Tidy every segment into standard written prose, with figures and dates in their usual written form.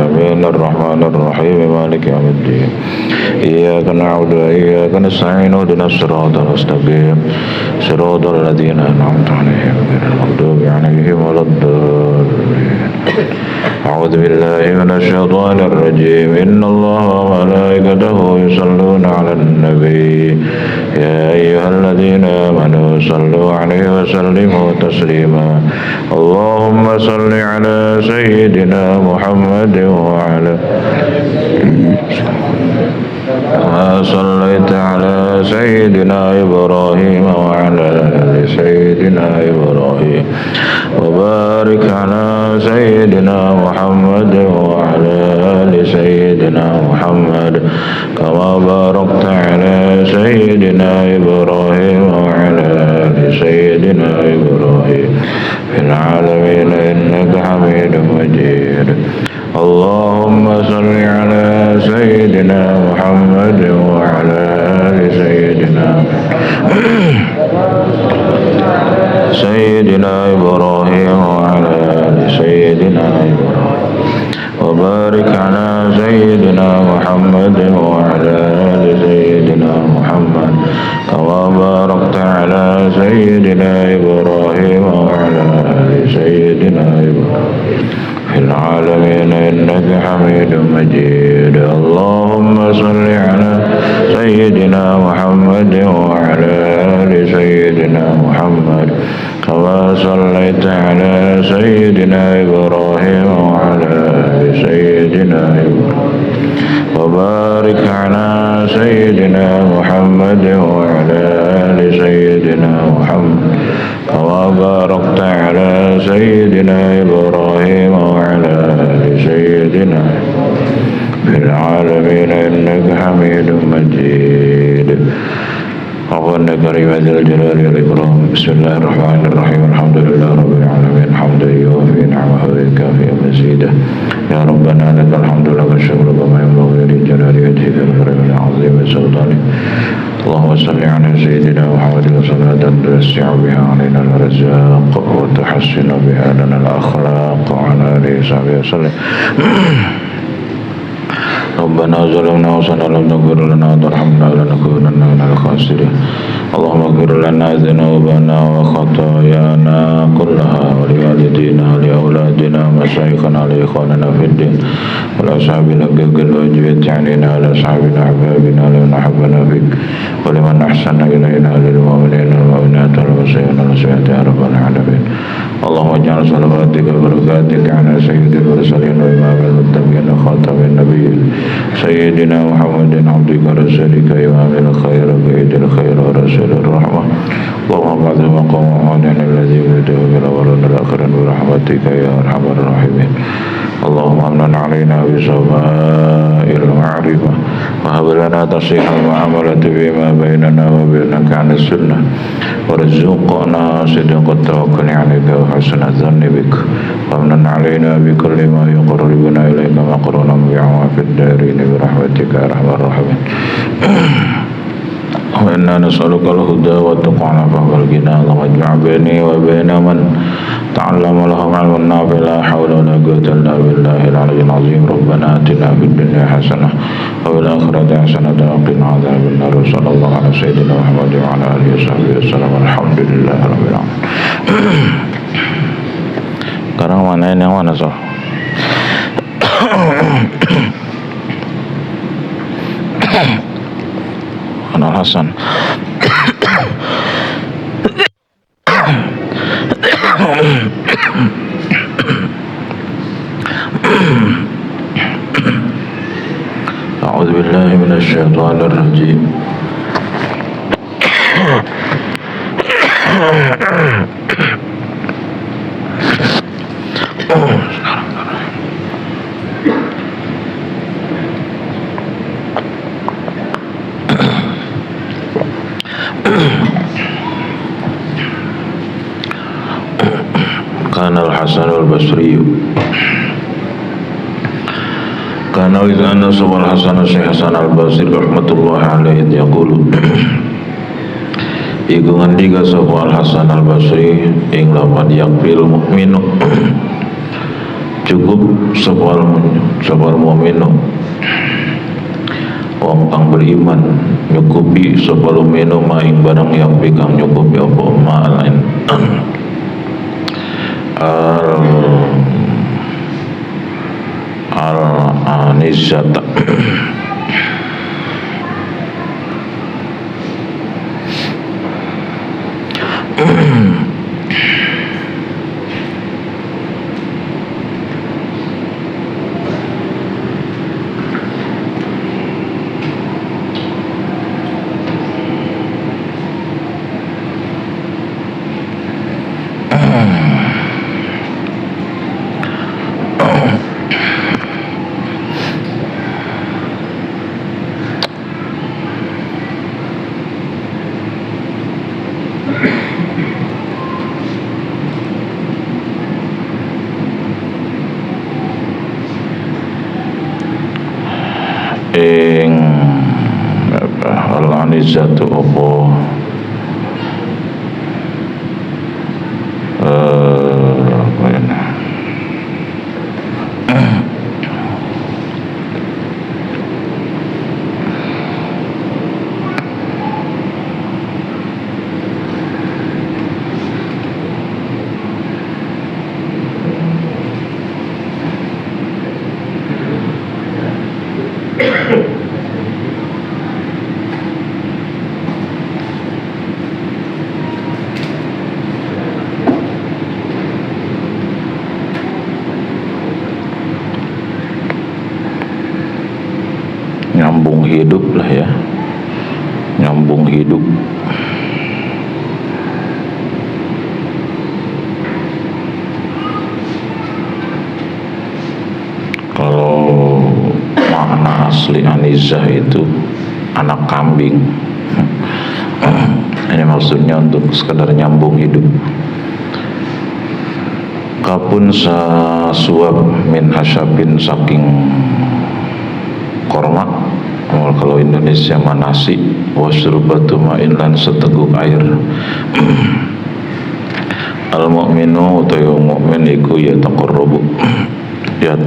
العالمين الرحمن الرحيم مالك يوم الدين إياك نعبد وإياك نستعين اهدنا الصراط المستقيم صراط الذين أنعمت عليهم غير المغضوب عليهم ولا الضالين أعوذ بالله من الشيطان الرجيم إن الله وملائكته يصلون على النبي يا أيها الذين آمنوا صلوا عليه وسلموا تسليما اللهم صل على سيدنا محمد وعلى كما صليت على سيدنا إبراهيم وعلى آل سيدنا إبراهيم وبارك على سيدنا محمد وعلى آل سيدنا محمد كما باركت على سيدنا إبراهيم وعلى آل سيدنا إبراهيم في العالمين إنك حميد مجيد اللهم صل على سيدنا محمد وعلى آل سيدنا إبراهيم وعلى آل سيدنا إبراهيم وبارك على سيدنا محمد وعلى آل سيدنا محمد كما باركت على سيدنا إبراهيم وعلى آل سيدنا إبراهيم في العالمين إنك حميد مجيد اللهم صل على سيدنا محمد وعلى آل سيدنا محمد كما صليت على سيدنا إبراهيم وعلى آل سيدنا إبراهيم وبارك على سيدنا محمد وعلى آل سيدنا محمد كما باركت على سيدنا إبراهيم وعلى آل سيدنا في العالمين إنك حميد مجيد ربنا كريم ذا الجلال والإكرام بسم الله الرحمن الرحيم الحمد لله رب العالمين حمدا يوافي نعمه ويكافئ مزيده يا ربنا لك الحمد لك الشكر كما ينبغي لجلال وجهك الكريم العظيم سلطانك اللهم صل على سيدنا محمد صلاة توسع بها علينا الرزاق وتحسن بها لنا الأخلاق وعلى آله وصحبه وسلم ربنا ظلمنا وصلنا لم تغفر لنا وترحمنا لنكونن من الخاسرين اللهم اغفر لنا ذنوبنا وخطايانا كلها ولوالدينا ولأولادنا ومشايخنا لإخواننا في الدين ولأصحابنا قبل الواجبات علينا ولأصحابنا أحبابنا لمن أحبنا فيك ولمن أحسن إلينا للمؤمنين والمؤمنات والمسيحين والمسيحات يا رب العالمين اللهم اجعل صلواتك وبركاتك على سيد المرسلين وإمام المتقين وخاتم النبيين سيدنا محمد عبدك ورسولك إمام الخير وقائد الخير ورسول الرحمة اللهم بعد مقام محمد الذي ولده بالأولين والآخرين برحمتك يا أرحم الراحمين اللهم امن علينا بصفاء المعرفة وهب لنا تصحيح المعاملة فيما بيننا وبينك عن السنة وارزقنا صدق التوكل عليك وحسن الظن بك وامن علينا بكل ما يقربنا إليك مقرونا بعوا في الدارين برحمتك يا أرحم الراحمين وإنا نسألك الهدى والتقى والعفو والغنى اللهم اجمع بيني وبين من تعلم لهم علم النافع لا حول ولا قوة إلا بالله العلي العظيم ربنا آتنا في الدنيا حسنة وفي الآخرة حسنة وقنا عذاب النار وصلى الله على سيدنا محمد وعلى آله وصحبه وسلم الحمد لله رب العالمين. Sekarang mana yang mana so? Anal Hasan. أعوذ بالله من الشيطان الرجيم. كان الحسن البصري كان إذا نصب الحسن الشيخ حسن البصري رحمة الله عليه يقول iku ngendika sapa Al Hasan Al Basri ing lawan yakfil mukminu cukup sapa mukminu wong kang beriman nyukupi sapa mukminu maing barang yang kang nyukupi apa lain al-anizata ing al-anizatu apa nyambung hidup lah ya, nyambung hidup. Kalau makna asli anizah itu anak kambing. Ini maksudnya untuk sekedar nyambung hidup. Kapun suap min hasyabin saking korma. Kalau Indonesia manasi wasrubatu ma'in lan seteguk air. Al mu'minu utawa mukmin iku ya taqarrubu ya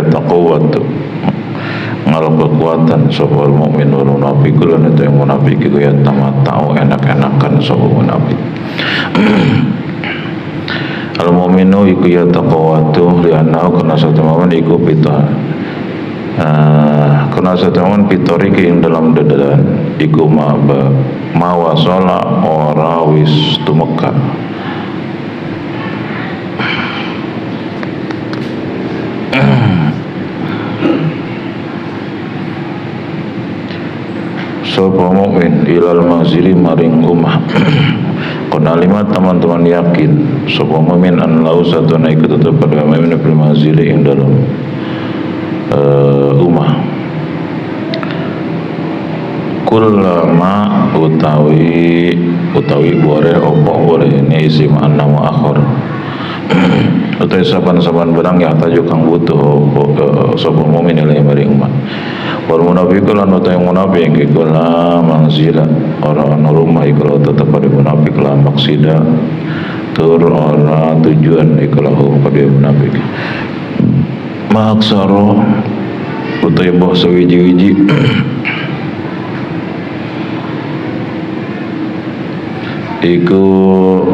taqawwatu ngal kekuatan sapa mukmin wal munafik lan itu yang munafik iku ya tamatau enak-enakan sapa munafik. Al mu'minu iku ya taqawwatu lianna kana sataman iku pita kana sataman pitori ke ing dalam dedalan iku mawasala ora wis tumeka. Sapa mukmin ilal manzili maring umah. Kuna lima teman-teman yakin sapa mukmin an lau satuna iku tetep pada mukmin fil manzili ing dalam umah. Kullama utawi bore opo bore ini isim anna muakhir. Utawi saban-saban barang yang tajuk kang butuh sapa mukmin ilai maring umah. Wal munafiqun lan utawi munafik iku la manzila ora ana rumah iku tetep pada munafik la maksida tur ora tujuan iku lahu pada munafik. Maksaro utawi boh sawiji-wiji iku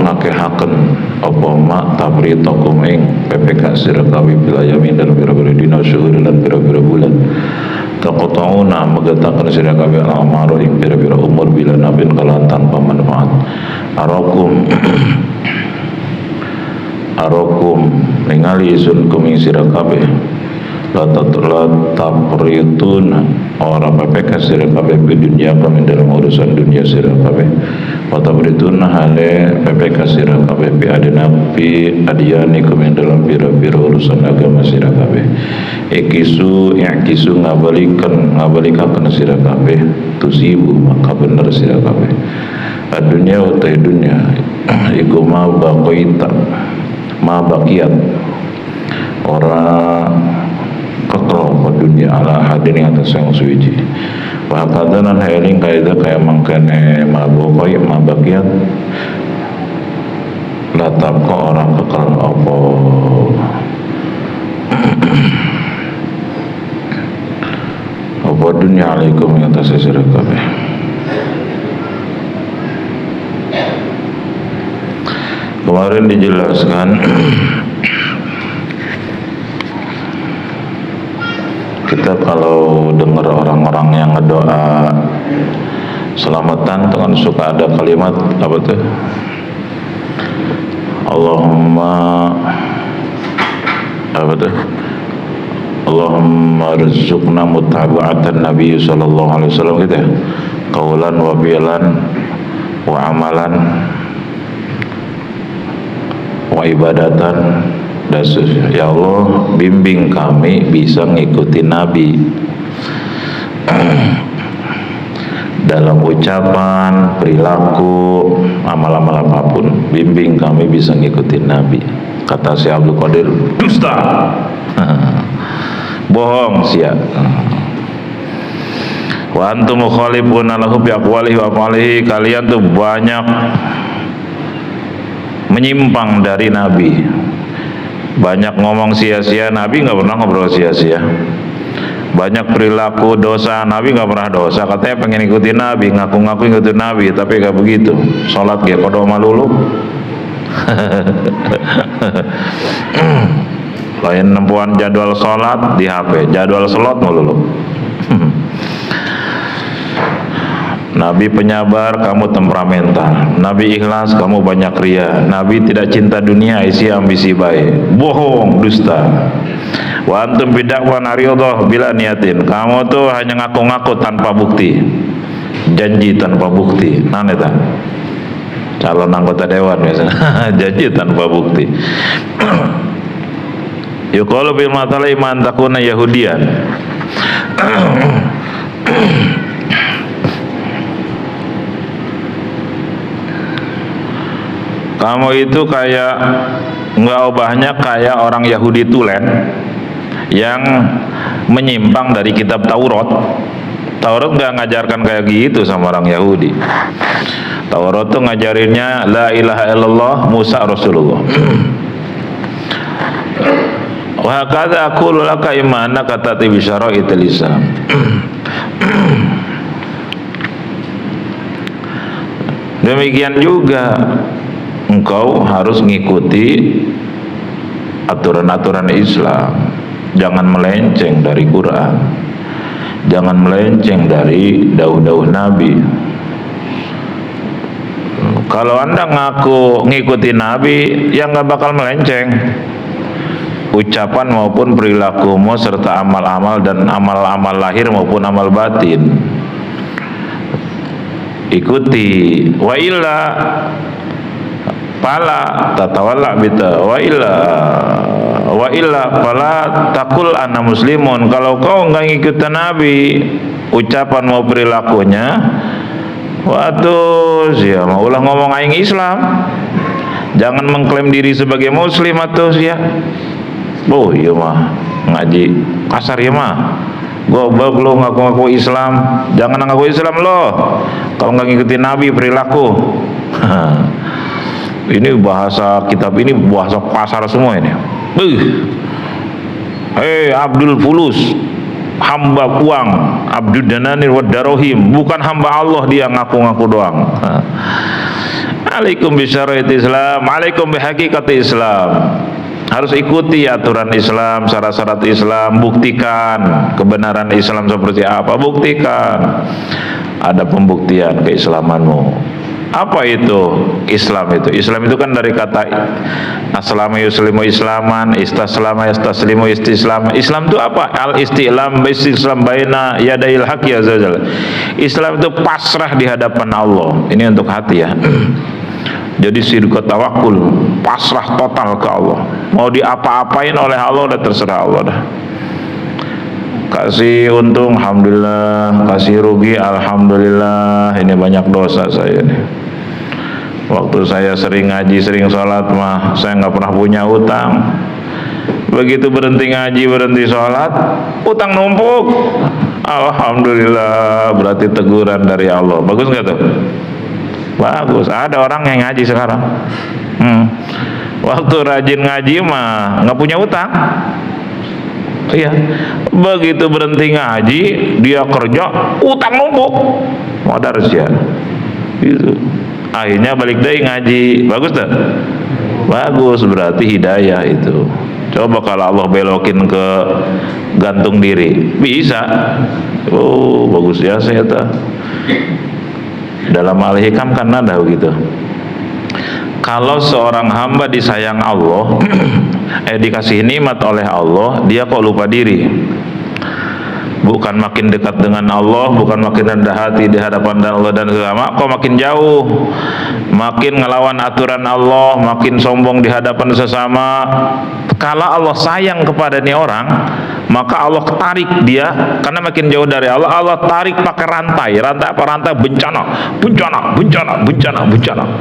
ngakehaken apa mak tabritakum ing PPK sira kawi bilayamin dan bira-bira dina syuhur lan bira-bira bulan taqta'una megataken sira kawi al-amaru ing bira-bira umur bila nabin kala tanpa manfaat arakum ningali isun kuming sira kabeh la tapritun ora PPK sira kabeh di dunia kami dalam urusan dunia sira kabeh wa tapritun hale PPK sira kabeh bi adiyani kami dalam bira-bira urusan agama sira kabeh ikisu ngabalikaken sira kabeh tusibu maka bener sira kabeh dunia utai dunia iku ma baqiyat ora kekel dunia ala hadirin atas yang suci wa qadanan hairing kaidah kaya mangkane mabuqai mabakiat la tabqa orang kekal apa. Apa dunia alaikum yang tasisir kabeh. Kemarin dijelaskan kita kalau dengar orang-orang yang ngedoa selamatan itu kan suka ada kalimat apa tuh? Allahumma apa tuh? Allahumma rizqna mutaba'atan Nabi sallallahu alaihi wasallam gitu ya. Qaulan wa fi'lan wa amalan wa ibadatan. Ya Allah, bimbing kami bisa ngikuti Nabi dalam ucapan, perilaku, amal-amal apapun. Bimbing kami bisa ngikuti Nabi. Kata Syekh Abdul Qadir, dusta. Bohong sia. Wa antum mukhalifuna lahu bi aqwalihi wa af'alihi. Kalian tuh banyak menyimpang dari Nabi. Banyak ngomong sia-sia, Nabi nggak pernah ngobrol sia-sia. Banyak perilaku dosa, Nabi nggak pernah dosa. Katanya pengen ikutin Nabi, ngaku-ngaku ikutin Nabi, tapi nggak begitu. Sholat dia kodo malulu. Lain nempuan jadwal sholat di HP, jadwal sholat melulu. Nabi penyabar, kamu temperamental. Nabi ikhlas, kamu banyak ria. Nabi tidak cinta dunia, isi ambisi baik. Bohong, dusta. Wa antum bid'ah nariyadhah bila niatin. Kamu tuh hanya ngaku-ngaku tanpa bukti. Janji tanpa bukti. Nane ta? Calon anggota dewan biasanya. Janji tanpa bukti. Yuqalu bil matali man takuna yahudian. Kamu itu kayak nggak ubahnya kayak orang Yahudi tulen yang menyimpang dari kitab Taurat. Taurat nggak ngajarkan kayak gitu sama orang Yahudi. Taurat tuh ngajarinnya la ilaha illallah Musa Rasulullah. Wa hakadha aqulu laka imana katati bi syara'itil Islam. Demikian juga engkau harus mengikuti aturan-aturan Islam. Jangan melenceng dari Quran, jangan melenceng dari dawuh-dawuh Nabi. Kalau anda ngaku ngikuti Nabi, ya nggak bakal melenceng. Ucapan maupun perilakumu serta amal-amal dan amal-amal lahir maupun amal batin. Ikuti. Wa illa fala tatawalla bita wa illa fala takul ana muslimun. Kalau kau enggak ngikutin Nabi, ucapan mau perilakunya, waduh sia mau ulah ngomong aing Islam. Jangan mengklaim diri sebagai muslim atau sia. Oh iya mah ngaji kasar ya mah. Goblok lo ngaku-ngaku Islam. Jangan ngaku Islam lo kalau enggak ngikutin Nabi perilaku. Ini bahasa kitab ini bahasa pasar semua ini. Abdul Fulus, hamba uang, Abdul Dananir wa Darohim, bukan hamba Allah, dia ngaku-ngaku doang. Alaikum bisyaratil Islam, alaikum bihaqikati Islam. Harus ikuti aturan Islam, syarat-syarat Islam, buktikan kebenaran Islam seperti apa, buktikan. Ada pembuktian keislamanmu. Apa itu Islam itu? Islam itu kan dari kata aslama yuslimu islaman, istaslama yastaslimu istislam. Islam itu apa? Al-istilam istislam baina yadail haqi azza. Islam itu pasrah di hadapan Allah. Ini untuk hati ya. Jadi sidqut tawakkul, pasrah total ke Allah. Mau diapa-apain oleh Allah udah terserah Allah dah. Kasih untung alhamdulillah, kasih rugi alhamdulillah. Ini banyak dosa saya nih. Waktu saya sering ngaji, sering sholat mah saya nggak pernah punya utang. Begitu berhenti ngaji, berhenti sholat, utang numpuk. Alhamdulillah, berarti teguran dari Allah. Bagus nggak tuh? Bagus. Ada orang yang ngaji sekarang Waktu rajin ngaji mah nggak punya utang. Iya, begitu berhenti ngaji dia kerja, utang numpuk, modar ya. Gitu. Akhirnya balik deh ngaji, bagus tuh, bagus, berarti hidayah itu. Coba kalau Allah belokin ke gantung diri, bisa. Oh bagus ya saya tuh. Dalam Al-Hikam kan ada begitu. Kalau seorang hamba disayang Allah, dikasih nikmat oleh Allah, dia kok lupa diri. Bukan makin dekat dengan Allah, bukan makin rendah hati di hadapan Allah dan sesama, kok makin jauh, makin ngelawan aturan Allah, makin sombong di hadapan sesama. Kalau Allah sayang kepada nih orang, maka Allah tarik dia, karena makin jauh dari Allah, Allah tarik pakai rantai apa rantai bencana,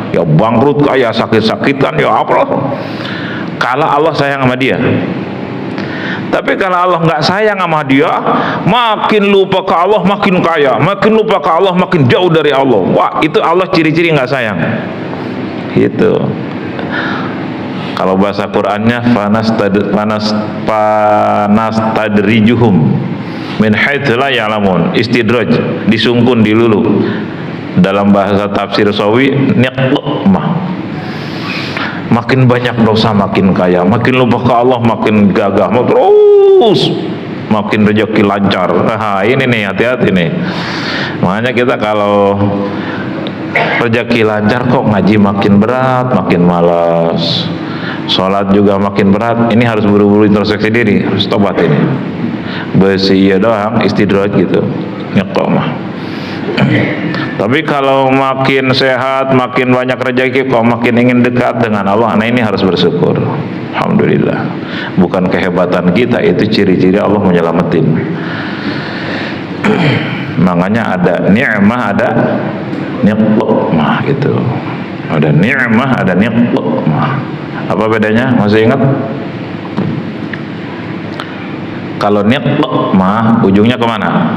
ya bangkrut kaya, sakit-sakitan, ya apa. Kalau Allah sayang sama dia. Tapi kalau Allah nggak sayang sama dia, makin lupa ke Allah makin kaya, makin lupa ke Allah makin jauh dari Allah. Wah, itu Allah ciri-ciri nggak sayang. Gitu. Kalau bahasa Qur'annya panas tadrijuhum min haitsu la ya'lamun. Istidraj, disungkun, dilulu. Dalam bahasa tafsir Sawi, niqmah. Makin banyak dosa makin kaya, makin lupa ke Allah makin gagah, terus makin rezeki lancar. Ini nih, hati-hati nih. Makanya kita kalau rezeki lancar kok ngaji makin berat, makin malas, sholat juga makin berat. Ini harus buru-buru introspeksi diri, harus tobat ini. Besi ya doang, istidraj gitu, nyekomah. Tapi kalau makin sehat, makin banyak rezeki, kok makin ingin dekat dengan Allah. Nah ini harus bersyukur. Alhamdulillah. Bukan kehebatan kita, itu ciri-ciri Allah menyelamatin. Makanya ada ni'mah, ada niqmah gitu. Ada ni'mah, ada niqmah. Apa bedanya? Masih ingat? Kalau niqmah ujungnya kemana?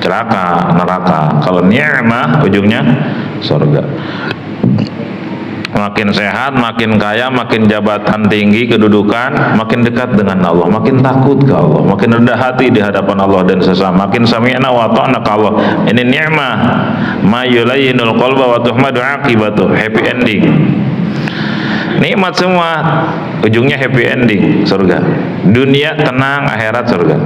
Celaka, neraka. Kalau ni'mah ujungnya surga. Makin sehat, makin kaya, makin jabatan tinggi, kedudukan, makin dekat dengan Allah, makin takut ke Allah, makin rendah hati di hadapan Allah dan sesama, makin sami'na wa ta'na ke Allah. Ini ni'mah, ma yulayyinul qalba wa tuhmadu aqibatuh, happy ending. Nikmat semua, ujungnya happy ending, surga. Dunia tenang, akhirat surga.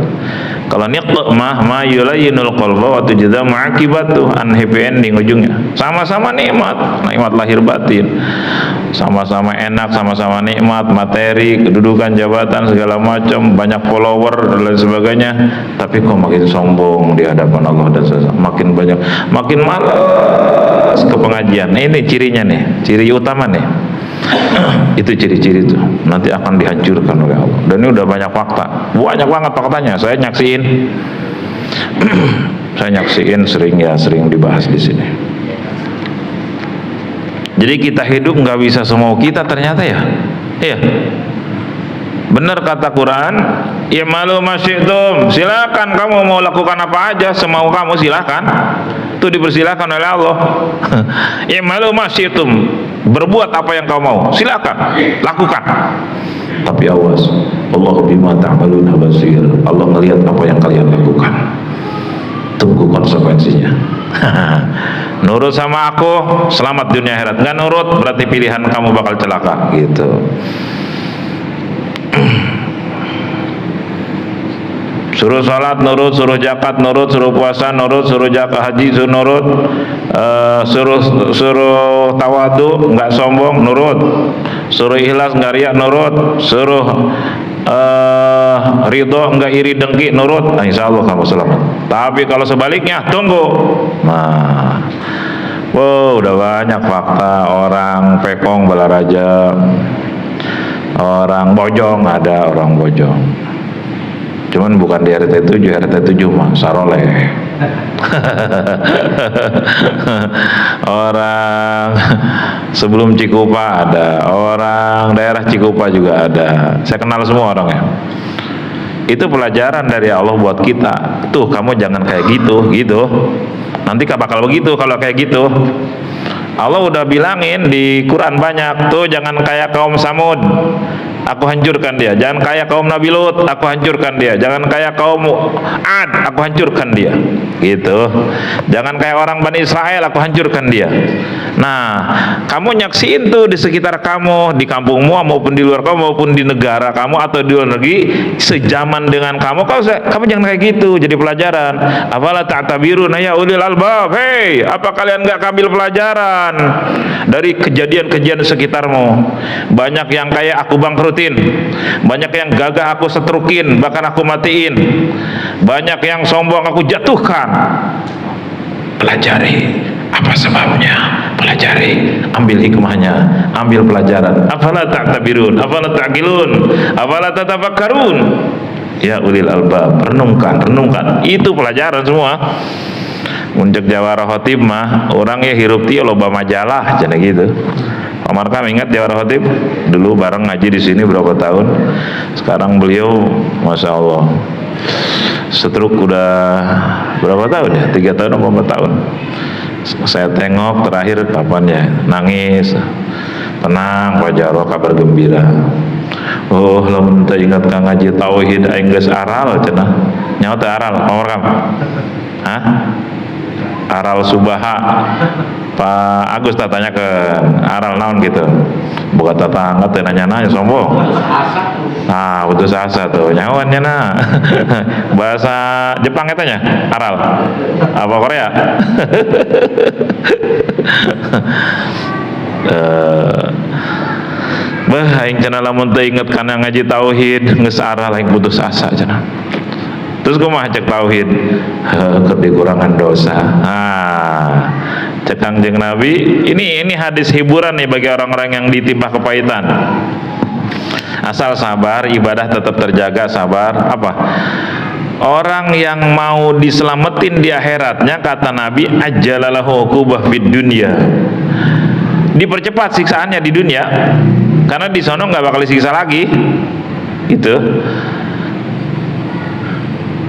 Kalau niqmah ma yulayyinul qalba wa tujzamu aqibatuh, happy ending ujungnya. Sama-sama nikmat, nikmat lahir batin. Sama-sama enak, sama-sama nikmat, materi, kedudukan, jabatan, segala macam, banyak follower dan lain sebagainya. Tapi kok makin sombong di hadapan Allah dan sesama, makin banyak, makin malas ke pengajian. Ini cirinya nih, ciri utama nih. Itu ciri-ciri itu nanti akan dihancurkan oleh Allah. Dan ini udah banyak fakta, banyak banget faktanya. Saya nyaksiin, sering dibahas di sini. Jadi kita hidup nggak bisa semau kita ternyata ya. Iya. Benar kata Quran, ya malu masyitum, silakan kamu mau lakukan apa aja semau kamu, silakan. Itu dipersilakan oleh Allah. Ya malu masyitum, berbuat apa yang kau mau, silakan lakukan. Tapi awas, Allah bima ta'maluna basir. Allah melihat apa yang kalian lakukan. Tunggu konsekuensinya. Nurut sama aku, selamat dunia akhirat. Nggak nurut, berarti pilihan kamu bakal celaka. Gitu. Suruh salat nurut, suruh zakat nurut, suruh puasa nurut, suruh zakat haji nurut, suruh tawadu nggak sombong nurut, suruh ikhlas nggak riak nurut, suruh ridho nggak iri dengki nurut. Nah, insya Allah kamu selamat. Tapi kalau sebaliknya tunggu. Nah, wow, udah banyak fakta. Orang pekong balaraja, orang bojong, ada orang bojong. Cuman bukan di RT 7, RT 7 mah Saroleh. Orang sebelum Cikupa ada, orang daerah Cikupa juga ada. Saya kenal semua orangnya. Itu pelajaran dari Allah buat kita. Tuh kamu jangan kayak gitu. Nanti bakal begitu kalau kayak gitu. Allah udah bilangin di Quran banyak tuh, jangan kayak kaum Samud, aku hancurkan dia. Jangan kayak kaum Nabi Lut, aku hancurkan dia. Jangan kayak kaum Ad, aku hancurkan dia. Gitu. Jangan kayak orang Bani Israel, aku hancurkan dia. Nah, kamu nyaksiin tuh di sekitar kamu, di kampungmu maupun di luar kamu maupun di negara kamu atau di luar negeri sejaman dengan kamu. Kamu jangan kayak gitu, jadi pelajaran. Afala ta'tabiruna ya ulil albab. Hei, apa kalian nggak ambil pelajaran dari kejadian-kejadian sekitarmu? Banyak yang kayak aku bangkrutin, banyak yang gagah aku setrukin, bahkan aku matiin, banyak yang sombong aku jatuhkan. Pelajari apa sebabnya, pelajari, ambil hikmahnya, ambil pelajaran. Afala ta'tabirun, afala ta'qilun, afala tatafakkarun ya ulil albab. Renungkan, renungkan, itu pelajaran semua. Muncul Jawara Khotib mah orangnya hirup tieu loba majalah cenah gitu. Omar Kam ingat Jawara Khotib? Dulu bareng ngaji di sini berapa tahun. Sekarang beliau Masya Allah stroke udah berapa tahun ya? 3 tahun atau 4 tahun. Saya tengok terakhir kapan ya? Nangis. Tenang Pak Jarwo, kabar gembira. Oh, lamun teu ingat ka ngaji tauhid aing geus aral cenah. Nyaho teu aral, Omar Kam? Hah? Aral Subaha. Pak Agus tanya ke aral naon gitu. Boga tetangga teh nanya-nanya sombong. Ah, putus asa tuh. Nyawan nya bahasa Jepang eta nya aral. Apa Korea? Bah aing cenah lamun teu inget kana ngaji tauhid geus aral aing putus asa cenah. Terus kumaha cek tauhid? Kekurangan dosa. Cek Kangjeng Nabi, ini hadis hiburan nih bagi orang-orang yang ditimpa kepahitan. Asal sabar, ibadah tetap terjaga, sabar. Apa? Orang yang mau diselamatin di akhiratnya, kata Nabi, ajjalalahu uqubah fid dunya. Dipercepat siksaannya di dunia, karena di sono nggak bakal disiksa lagi. Gitu.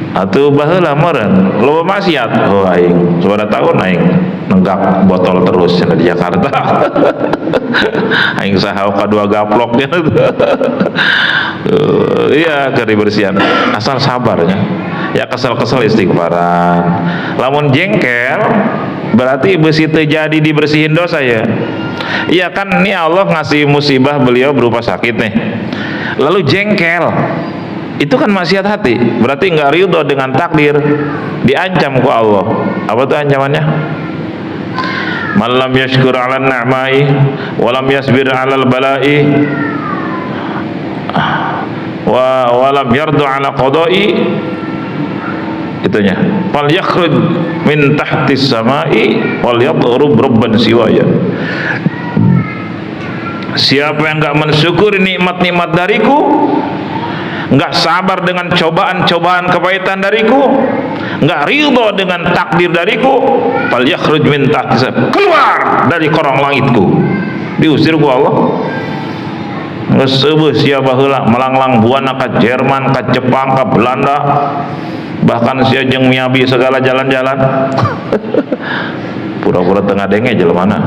Atau baheula meureun loba maksiat. Oh aing suara tahun aing nenggak botol terus di Jakarta. Aing saha ka 2 gaplok ya. Iya keur dibersihan. Asal sabarnya. Ya kesel-kesel istighfaran. Lamun jengkel berarti besi teu jadi dibersihin dosa ya. Iya kan ini Allah ngasih musibah beliau berupa sakit nih. Lalu jengkel. Itu kan maksiat hati, berarti nggak ridho dengan takdir, diancam ku Allah. Apa tuh ancamannya? Man lam yashkur 'ala an-ni'mai wa lam yasbir 'ala al-bala'i wa lam yardu 'ala qada'i, itunya fal yakhruj min tahtis samai wal yadrub rabban siwaya. Siapa yang enggak mensyukuri nikmat-nikmat dariku, enggak sabar dengan cobaan-cobaan kepahitan dariku, enggak ridho dengan takdir dariku, fal yakhruj min tahtis, keluar dari korong langitku, diusir ku Allah. Geus eueuh sia baheula melanglang buana ka Jerman, ka Jepang, ka Belanda, bahkan sia jeung miabi segala jalan-jalan. Pura-pura tengah denge jelema mana?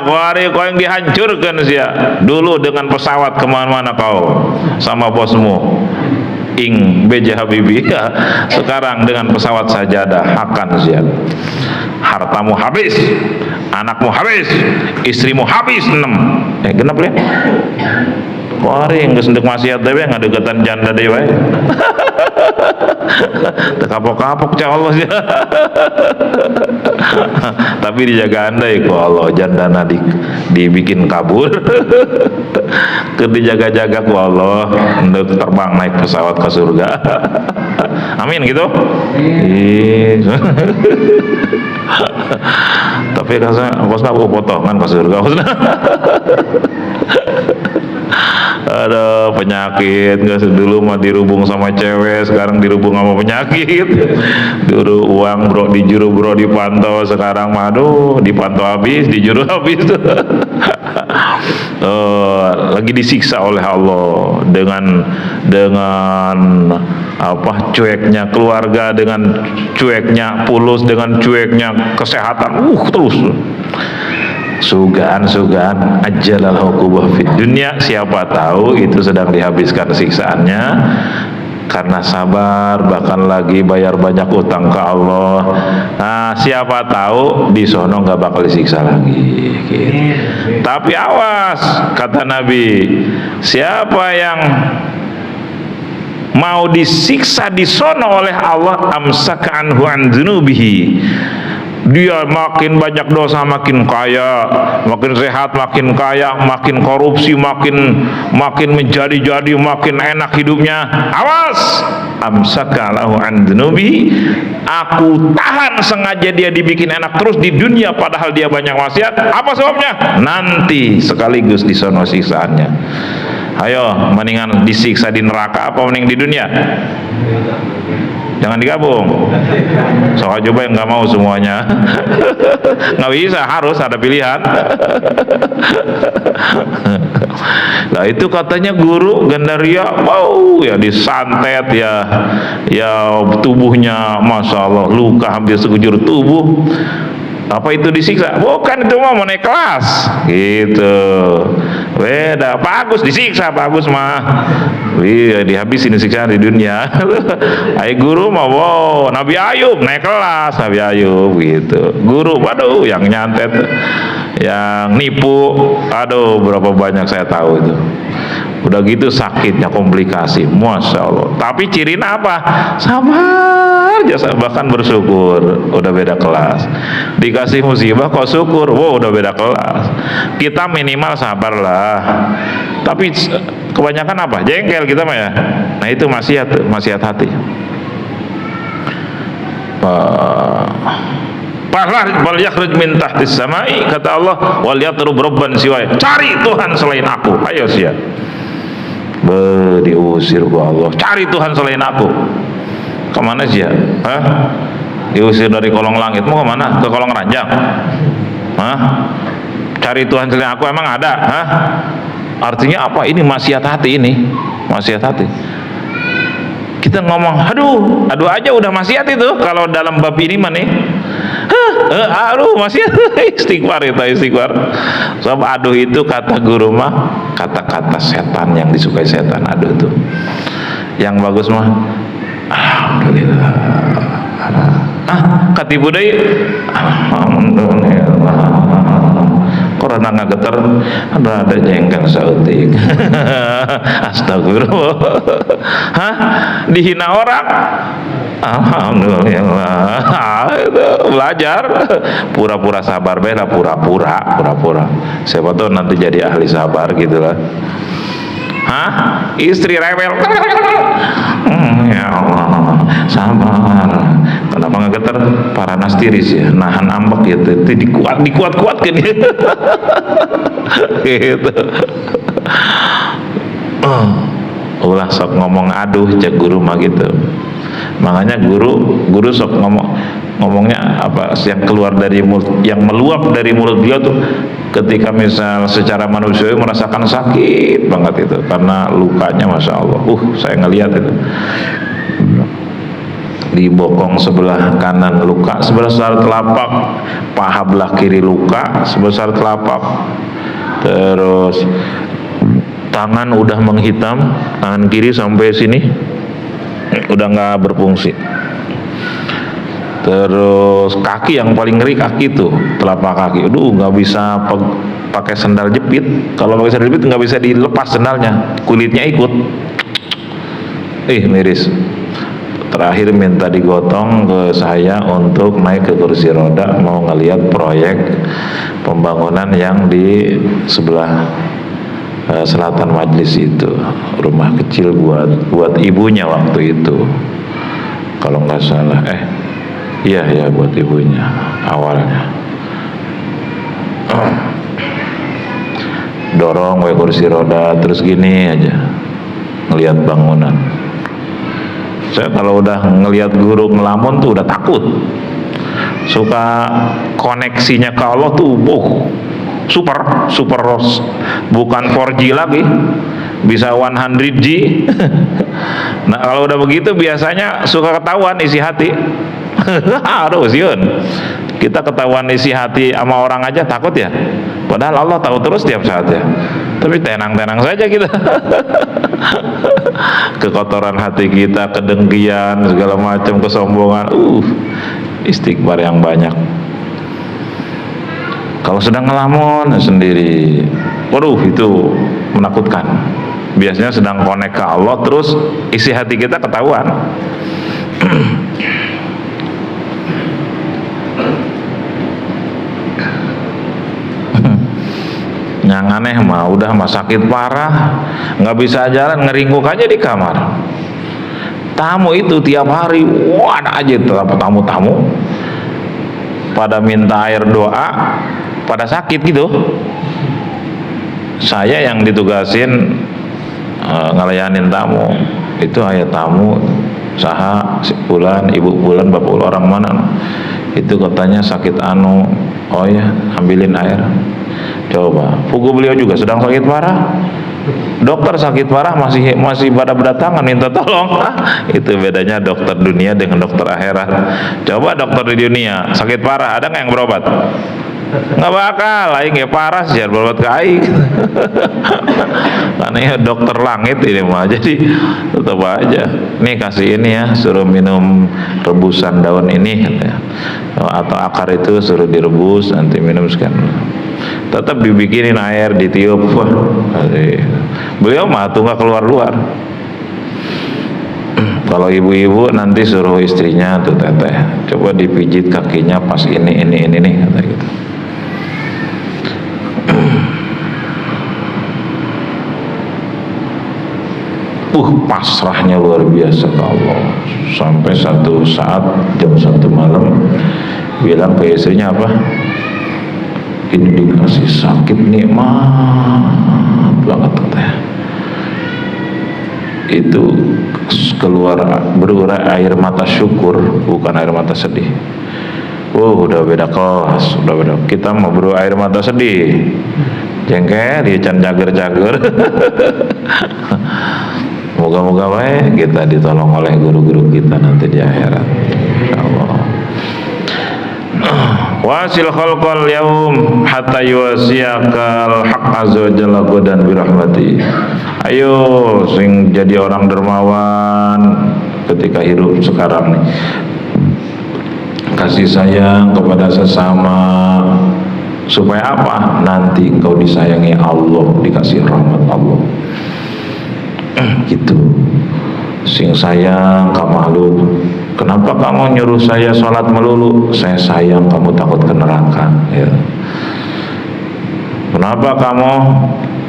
Kuari kau yang dihancurkan sia dulu dengan pesawat kemana-mana kau sama bosmu Ing B.J. Habibie. Sekarang dengan pesawat sajadah akan sia, hartamu habis, anakmu habis, istrimu habis 6 genep ya. Kuari geus endek maksiat dewe ngadeukeutan janda dewe. Teu kapok-kapok ca Allah sih. Tapi dijaga andai ku Allah, jandana dibikin kabur. Keur dijaga-jaga ku Allah untuk terbang naik pesawat ke surga. Amin gitu. Tapi rasanya bosna aku potongan ke surga bosna. Ada penyakit, nggak dulu mah dirubung sama cewek, sekarang dirubung sama penyakit. Dulu uang bro dijuru bro dipantau, sekarang mah aduh dipantau habis, dijuru habis. Lagi disiksa oleh Allah dengan cueknya keluarga, dengan cueknya fulus, dengan cueknya kesehatan, terus sugaan ajalal uqubah fid dunya. Siapa tahu itu sedang dihabiskan siksaannya karena sabar, bahkan lagi bayar banyak utang ke Allah. Nah, siapa tahu di sono nggak bakal disiksa lagi gitu. Tapi awas, kata Nabi, siapa yang mau disiksa di sono oleh Allah, amsaka anhu an dzunubihi, dia makin banyak dosa makin kaya, makin sehat makin kaya, makin korupsi makin menjadi-jadi, makin enak hidupnya. Awas, amsaka lahu an dzunubi, aku tahan sengaja dia dibikin enak terus di dunia padahal dia banyak maksiat. Apa sebabnya? Nanti sekaligus di sono siksaannya. Ayo, mendingan disiksa di neraka apa mending di dunia? Jangan digabung. Soal coba yang nggak mau semuanya. Nggak bisa, harus ada pilihan. Nah itu katanya guru Gandaria, ya disantet ya tubuhnya, masya Allah, luka hampir sekujur tubuh. Apa itu disiksa? Bukan, itu mau naik kelas gitu. Beda. Bagus disiksa, bagus mah. Iya, dihabisin siksaan di dunia. Ay guru mah Nabi Ayub naik kelas, Nabi Ayub gitu. Guru, waduh, yang nyantet, yang nipu, aduh berapa banyak saya tahu itu. Udah gitu sakitnya, komplikasi, masya Allah. Tapi cirinya apa? Sabar aja, bahkan bersyukur. Udah beda kelas. Dikasih musibah kok syukur, udah beda kelas. Kita minimal sabar lah. Tapi kebanyakan apa? Jengkel kita mah ya. Nah itu maksiat hati. Wal yakhruj min tahtis samai, kata Allah, wal yatrub rabban siwaya, cari Tuhan selain aku. Ayo siap. Diusir ku Allah, cari Tuhan selain aku. Kemana sih ya? Diusir dari kolong langit, mau kemana? Ke kolong ranjang? Cari Tuhan selain aku emang ada? Artinya apa? Ini maksiat hati, ini maksiat hati. Kita ngomong aduh aja udah maksiat itu kalau dalam bab ini mah nih. Aduh maksiat. Istighfar itu, istighfar. Sebab aduh itu kata guru mah kata-kata setan, yang disukai setan. Aduh itu yang bagus mah alhamdulillah. Katibu deui alhamdulillah. Karena ngageter ada jengkel sautik. Astagfirullah. Dihina orang, alhamdulillah. Belajar pura-pura sabar, beda pura-pura. Siapa tahu nanti jadi ahli sabar gitulah. Istri rewel, ya Allah, sabar. Kenapa nggak getar? Paranas tiris ya, nahan ambek gitu, itu dikuat-kuatkan gitu. Gitu. Ulah sok ngomong aduh, cek guru mah gitu. Makanya guru sok ngomongnya apa yang keluar dari mulut, yang meluap dari mulut beliau tuh ketika misal secara manusiawi merasakan sakit banget itu karena lukanya, masya Allah. Saya ngelihat itu di bokong sebelah kanan luka sebesar telapak, paha belah kiri luka sebesar telapak, terus tangan udah menghitam, tangan kiri sampai sini udah nggak berfungsi. Terus kaki yang paling ngeri, kaki tuh, telapak kaki, nggak bisa pakai sendal jepit. Kalau pakai sendal jepit nggak bisa dilepas sendalnya, kulitnya ikut. Miris. Terakhir minta digotong ke saya untuk naik ke kursi roda, mau ngelihat proyek pembangunan yang di sebelah selatan majelis itu, rumah kecil buat ibunya waktu itu, kalau nggak salah. Iya buat ibunya awalnya. Dorong kursi roda terus gini aja ngelihat bangunan. Saya kalau udah ngelihat guru ngelamun tuh udah takut. Suka koneksinya ke Allah tuh super bukan 4G lagi, bisa 100G. Nah kalau udah begitu biasanya suka ketahuan isi hati. Harus yun. Kita ketahuan isi hati sama orang aja takut ya. Padahal Allah tahu terus tiap saat ya. Tapi tenang-tenang saja kita. Kekotoran hati kita, kedengkian, segala macam kesombongan. Istighfar yang banyak. Kalau sedang ngelamun sendiri, waduh itu menakutkan. Biasanya sedang connect ke Allah, terus isi hati kita ketahuan. Yang aneh mah udah sakit parah, nggak bisa jalan, ngeringkuk aja di kamar. Tamu itu tiap hari, ada aja tamu-tamu pada minta air doa, pada sakit gitu. Saya yang ditugasin ngelayanin tamu, itu ayah tamu saha si Bulan, Ibu Bulan, Bapak Bulan, orang mana? Itu katanya sakit oh ya, ambilin air. Coba, pugu beliau juga sedang sakit parah. Dokter sakit parah masih pada berdatangan minta tolong. Itu bedanya dokter dunia dengan dokter akhirat. Coba dokter di dunia sakit parah, ada nggak yang berobat? Nggak bakal, aing ya parah sih berobat ke aing. Karena ya dokter langit ini mah, jadi tetap aja. Nih kasih ini ya, suruh minum rebusan daun ini, katanya. Atau akar itu suruh direbus nanti minum sekian. Tetap dibikinin air, ditiup. Beliau mah tuh nggak keluar-luar. Kalau ibu-ibu nanti suruh istrinya tuh teteh, coba dipijit kakinya pas ini nih, kata gitu. Pasrahnya luar biasa ke Allah. Sampai satu saat jam 1 malam bilang ke istrinya apa? Ini dikasih sakit nikmat banget katanya. Itu keluar berurai air mata syukur, bukan air mata sedih. Udah beda kelas, udah beda. Kita mau berurai air mata sedih, jengkel, dia can jager-jager. Moga-moga baik kita ditolong oleh guru-guru kita nanti di akhirat. Insyaallah. Wasil khalqal yaum hatta yuwasiyakal haqq azza wa jalla qadan bi rahmati. Ayo sing jadi orang dermawan ketika hidup sekarang nih. Kasih sayang kepada sesama supaya apa? Nanti engkau disayangi Allah, dikasih rahmat Allah. Gitu. Sing sayang kamu makhluk. Kenapa kamu nyuruh saya sholat melulu? Saya sayang kamu takut ke neraka ya. Kenapa kamu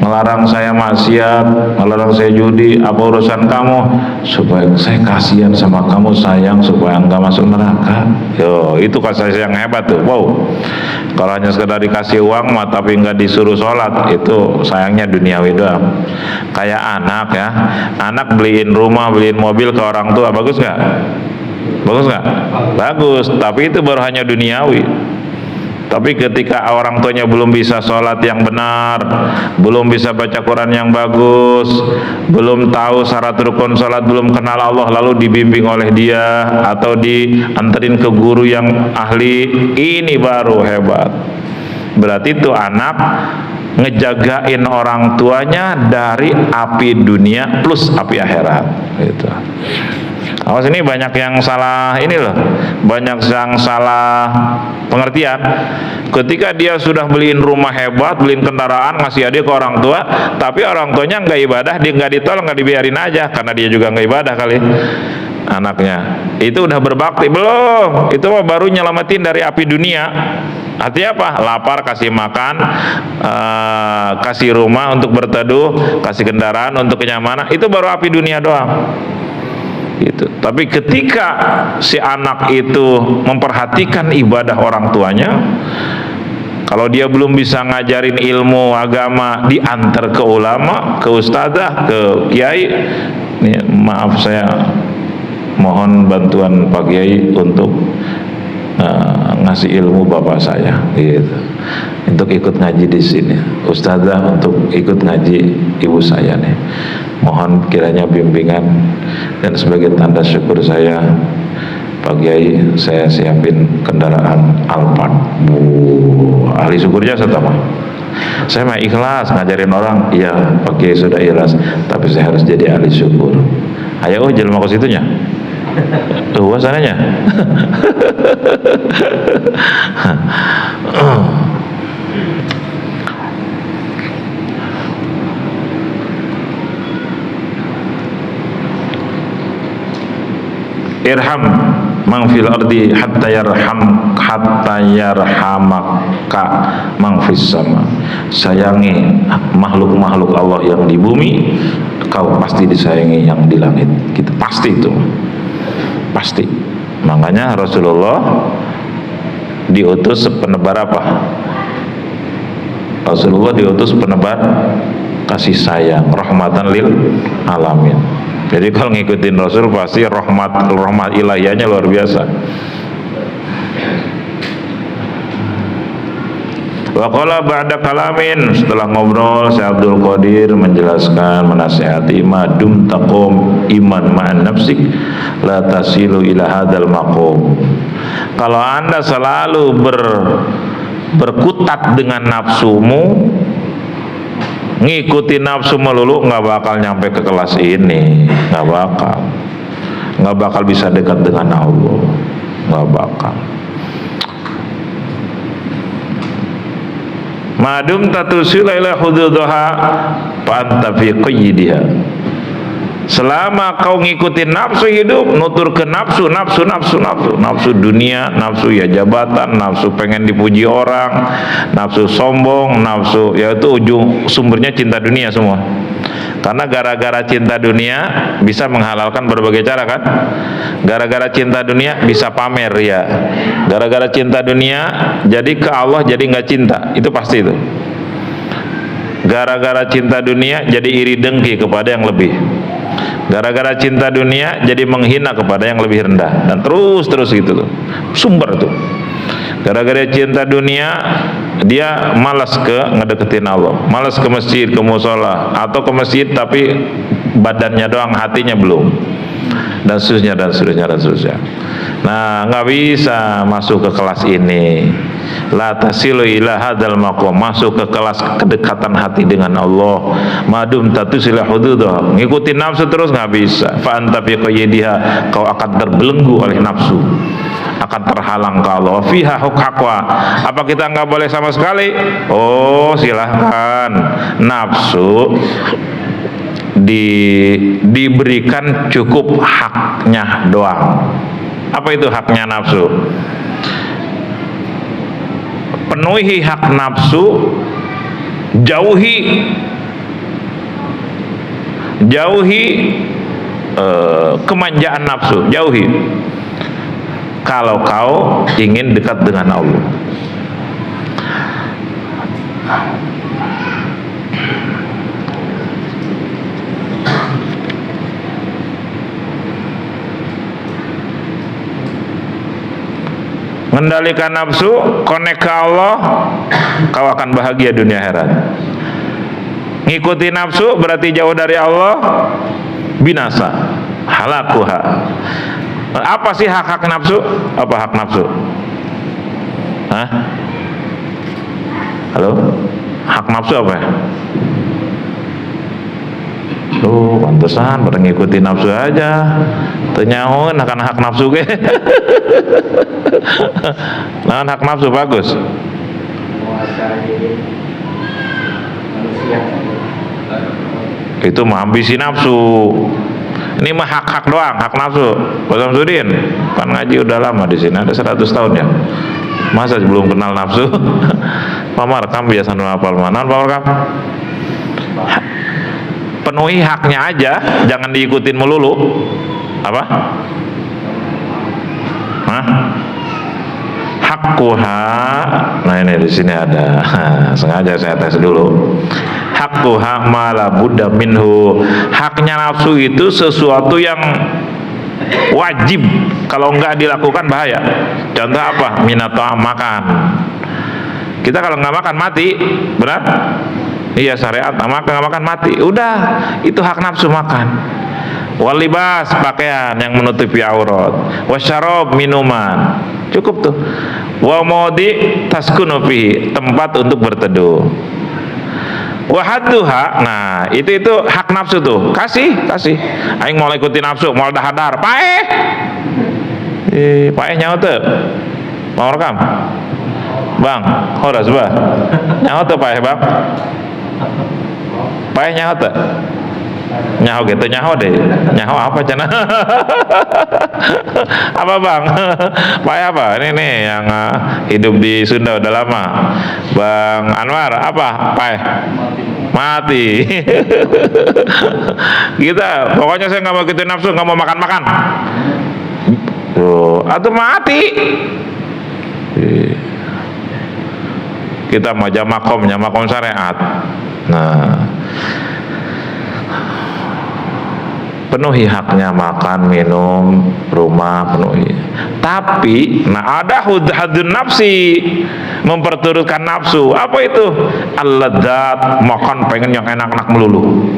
melarang saya maksiat, melarang saya judi? Apa urusan kamu? Supaya saya kasihan sama kamu, sayang supaya enggak masuk neraka. Yo, itu kasih sayang hebat tuh. Wow. Kalau hanya sekedar dikasih uang mah tapi enggak disuruh sholat, itu sayangnya duniawi doang. Kayak anak ya, anak beliin rumah, beliin mobil ke orang tua, bagus nggak? Bagus nggak? Bagus, tapi itu baru hanya duniawi. Tapi ketika orang tuanya belum bisa sholat yang benar, belum bisa baca Quran yang bagus, belum tahu syarat rukun sholat, belum kenal Allah, lalu dibimbing oleh dia atau dianterin ke guru yang ahli, ini baru hebat. Berarti itu anak ngejagain orang tuanya dari api dunia plus api akhirat gitu. Awas ini banyak yang salah ini loh, banyak yang salah pengertian. Ketika dia sudah beliin rumah hebat, beliin kendaraan, ngasih hadiah ke orang tua, tapi orang tuanya nggak ibadah, dia nggak ditolong, nggak dibiarin aja, karena dia juga nggak ibadah kali anaknya. Itu udah berbakti belum? Itu mah baru nyelamatin dari api dunia. Artinya apa? Lapar kasih makan, kasih rumah untuk berteduh, kasih kendaraan untuk kenyamanan, itu baru api dunia doang. Gitu. Tapi ketika si anak itu memperhatikan ibadah orang tuanya, kalau dia belum bisa ngajarin ilmu agama, diantar ke ulama, ke ustadzah, ke kiai. Nih, maaf saya mohon bantuan Pak Kiai untuk ngasih ilmu bapak saya gitu, untuk ikut ngaji di sini. Ustazah untuk ikut ngaji ibu saya nih, mohon kiranya bimbingan, dan sebagai tanda syukur saya Pak Kiai, saya siapin kendaraan Alphard. Ahli syukurnya sama. Saya mah ikhlas ngajarin orang, iya Pak Kiai sudah ikhlas, tapi saya harus jadi ahli syukur. Ayo jelma ke situnya. Tuh sananya. Irham mang fil ardi hatta yarhamaka mang fis sama. Sayangi makhluk-makhluk Allah yang di bumi, kau pasti disayangi yang di langit. Gitu, pasti itu. Pasti. Makanya Rasulullah diutus penebar apa? Rasulullah diutus penebar kasih sayang, rahmatan lil alamin. Jadi kalau ngikutin Rasul pasti rahmat ilahiyahnya luar biasa. Wa qala ba'da kalamin, setelah ngobrol Syekh Abdul Qadir menjelaskan, menasihati, madum taqum iman ma'an nafsik la tasilu ila hadzal maqam. Kalau Anda selalu berkutat dengan nafsumu, ngikutin nafsu melulu, nggak bakal nyampe ke kelas ini, nggak bakal bisa dekat dengan Allah, nggak bakal. Madum tatusila ila hududuha fa'anta fi qayyidiha. Selama kau ngikutin nafsu hidup, nutur ke nafsu dunia, nafsu ya jabatan, nafsu pengen dipuji orang, nafsu sombong, nafsu ya itu ujung sumbernya cinta dunia semua. Karena gara-gara cinta dunia bisa menghalalkan berbagai cara kan. Gara-gara cinta dunia bisa pamer ya. Gara-gara cinta dunia jadi ke Allah jadi nggak cinta, itu pasti itu. Gara-gara cinta dunia jadi iri dengki kepada yang lebih. Gara-gara cinta dunia jadi menghina kepada yang lebih rendah, dan terus gitu tuh sumber tuh. Gara-gara cinta dunia dia malas ngedeketin Allah, malas ke masjid, ke musola, atau ke masjid tapi badannya doang, hatinya belum, dan seterusnya. Nah, nggak bisa masuk ke kelas ini. La tasilu ila hadzal maqam, masuk ke kelas kedekatan hati dengan Allah. Madum tatusila hududah, ngikutin nafsu terus nggak bisa. Fa anta fi qayyidiha, kau akan terbelenggu oleh nafsu, akan terhalang ke Allah. Fiha hukakwa, apa kita nggak boleh sama sekali? Oh silahkan, nafsu diberikan cukup haknya doang. Apa itu haknya nafsu? Penuhi hak nafsu, jauhi kemanjaan nafsu, jauhi. Kalau kau ingin dekat dengan Allah. Mengendalikan nafsu, connect ke Allah, kau akan bahagia dunia akhirat. Ngikuti nafsu berarti jauh dari Allah, binasa, halakuha. Apa sih hak nafsu? Apa hak nafsu? Hah? Halo? Hak nafsu apa ya? Tuh, pantesan pada ngikutin nafsu aja. Ternyahun akan hak nafsu ke. Nah, hak nafsu bagus. Itu mah ambisi nafsu. Ini mah hak doang, hak nafsu. Pak Samsudin kan ngaji udah lama di sini, ada 100 tahun ya. Masa belum kenal nafsu? Pak Markam biasa hafal mana? Pak Markam? Penuhi haknya aja, jangan diikutin melulu. Apa? Hah? Hakkuha. Nah ini di sini ada. Sengaja saya tes dulu. Hakkuha ma la budda minhu. Haknya nafsu itu sesuatu yang wajib, kalau enggak dilakukan bahaya. Contoh apa? Minato makan. Kita kalau nggak makan mati, benar? Iya, syariat nggak makan mati. Udah, itu hak nafsu makan. Walibas, pakaian yang menutupi aurat. Wasyarob, minuman. Cukup tuh. Wa modi taskunu fihi, tempat untuk berteduh. Wahadduha, nah itu hak nafsu tuh. Kasih. Aing mau ikutin nafsu, mau dahadar. Paeh. Paeh nyawa tuh. Mau rekam? Bang, horas bah. Nyawa tuh paeh bang. Paeh nyawa tuh. Nyaho gitu, nyaho deh. Nyaho apa cina? Apa bang? Paeh apa? Ini nih yang hidup di Sunda udah lama. Bang Anwar, apa? Paeh? Mati. Kita, pokoknya saya nggak mau gitu nafsu, nggak mau makan. Tuh, atau mati. Kita mau makom syariat. Nah, penuhi haknya makan, minum, rumah, penuhi. Tapi, nah ada hadun nafsi, memperturutkan nafsu. Apa itu? Al-ladzat, makan pengen yang enak-enak melulu.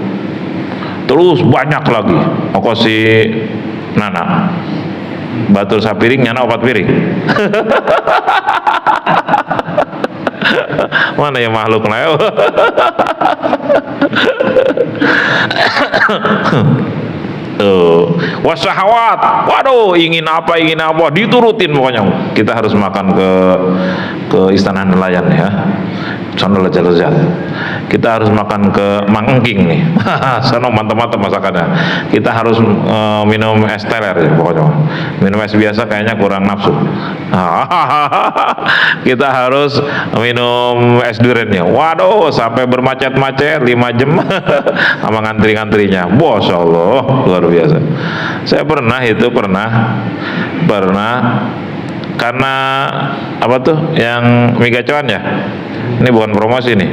Terus banyak lagi. Aku si Nana, batur sapiring, nyana opat piring. Mana yang makhluk leo? Wasahawat, waduh, ingin apa diturutin pokoknya. Kita harus makan ke istana nelayan ya, sono lezat. Kita harus makan ke Mangengking nih, sono mantap-mantap masakannya. Kita harus minum es teler ya, pokoknya. Minum es biasa kayaknya kurang nafsu. Kita harus minum es duriannya. Waduh, sampai bermacet-macet 5 jam sama ngantri-ngantrinya. Masya Allah, luar biasa. Saya pernah karena apa tuh yang mie gacoan ya. Ini bukan promosi nih.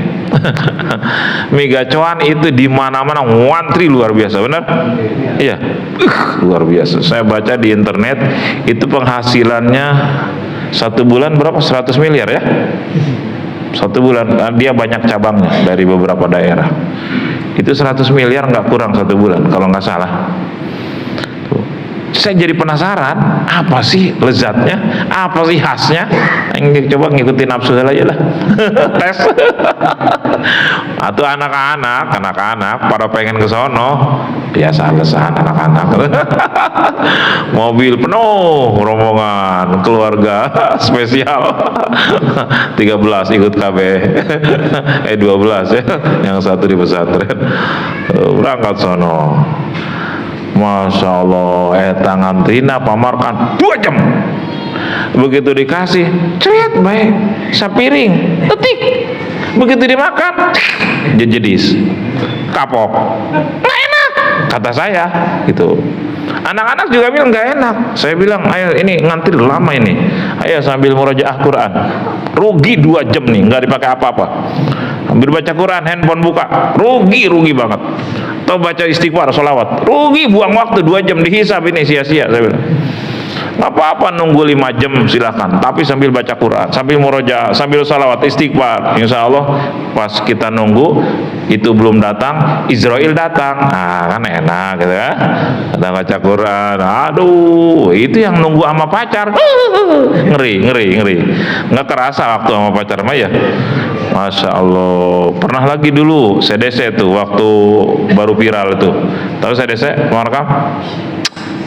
Mie gacoan itu di mana-mana ngantri luar biasa, benar? Iya. Luar biasa. Saya baca di internet itu penghasilannya 1 bulan berapa? 100 miliar ya. 1 bulan. Dia banyak cabangnya dari beberapa daerah. Itu 100 miliar nggak kurang 1 bulan kalau nggak salah. Saya jadi penasaran, apa sih lezatnya, apa sih khasnya? Coba ngikutin nafsu aja lah. Tes. Atau anak-anak pada pengen ke sono, biasa alasan anak-anak. Mobil penuh rombongan keluarga spesial. 13 ikut KB. 12 ya, yang satu di pesantren. Berangkat sono. Masya Allah, tangan Trina pamarkan 2 jam. Begitu dikasih, cret baik, sapiring, detik. Begitu dimakan, jedis, kapok, nggak enak, kata saya, gitu. Anak-anak juga bilang nggak enak. Saya bilang, ayo ini ngantri lama ini, ayo sambil murojaah Quran. Rugi 2 jam nih, nggak dipakai apa-apa. Sambil baca Quran, handphone buka, rugi banget. Atau baca istighfar, sholawat, rugi, buang waktu 2 jam dihisab, ini sia-sia. Saya bilang nggak apa-apa nunggu 5 jam silahkan, tapi sambil baca Quran, sambil murojaah, sambil sholawat, istighfar. Insya Allah pas kita nunggu itu belum datang, Israel datang, kan enak gitu ya. Ada baca Quran, aduh, itu yang nunggu sama pacar, ngeri, nggak kerasa waktu sama pacar mah ya. Masya Allah. Pernah lagi dulu CDC tuh waktu baru viral itu. Tahu CDC? Mau rekam?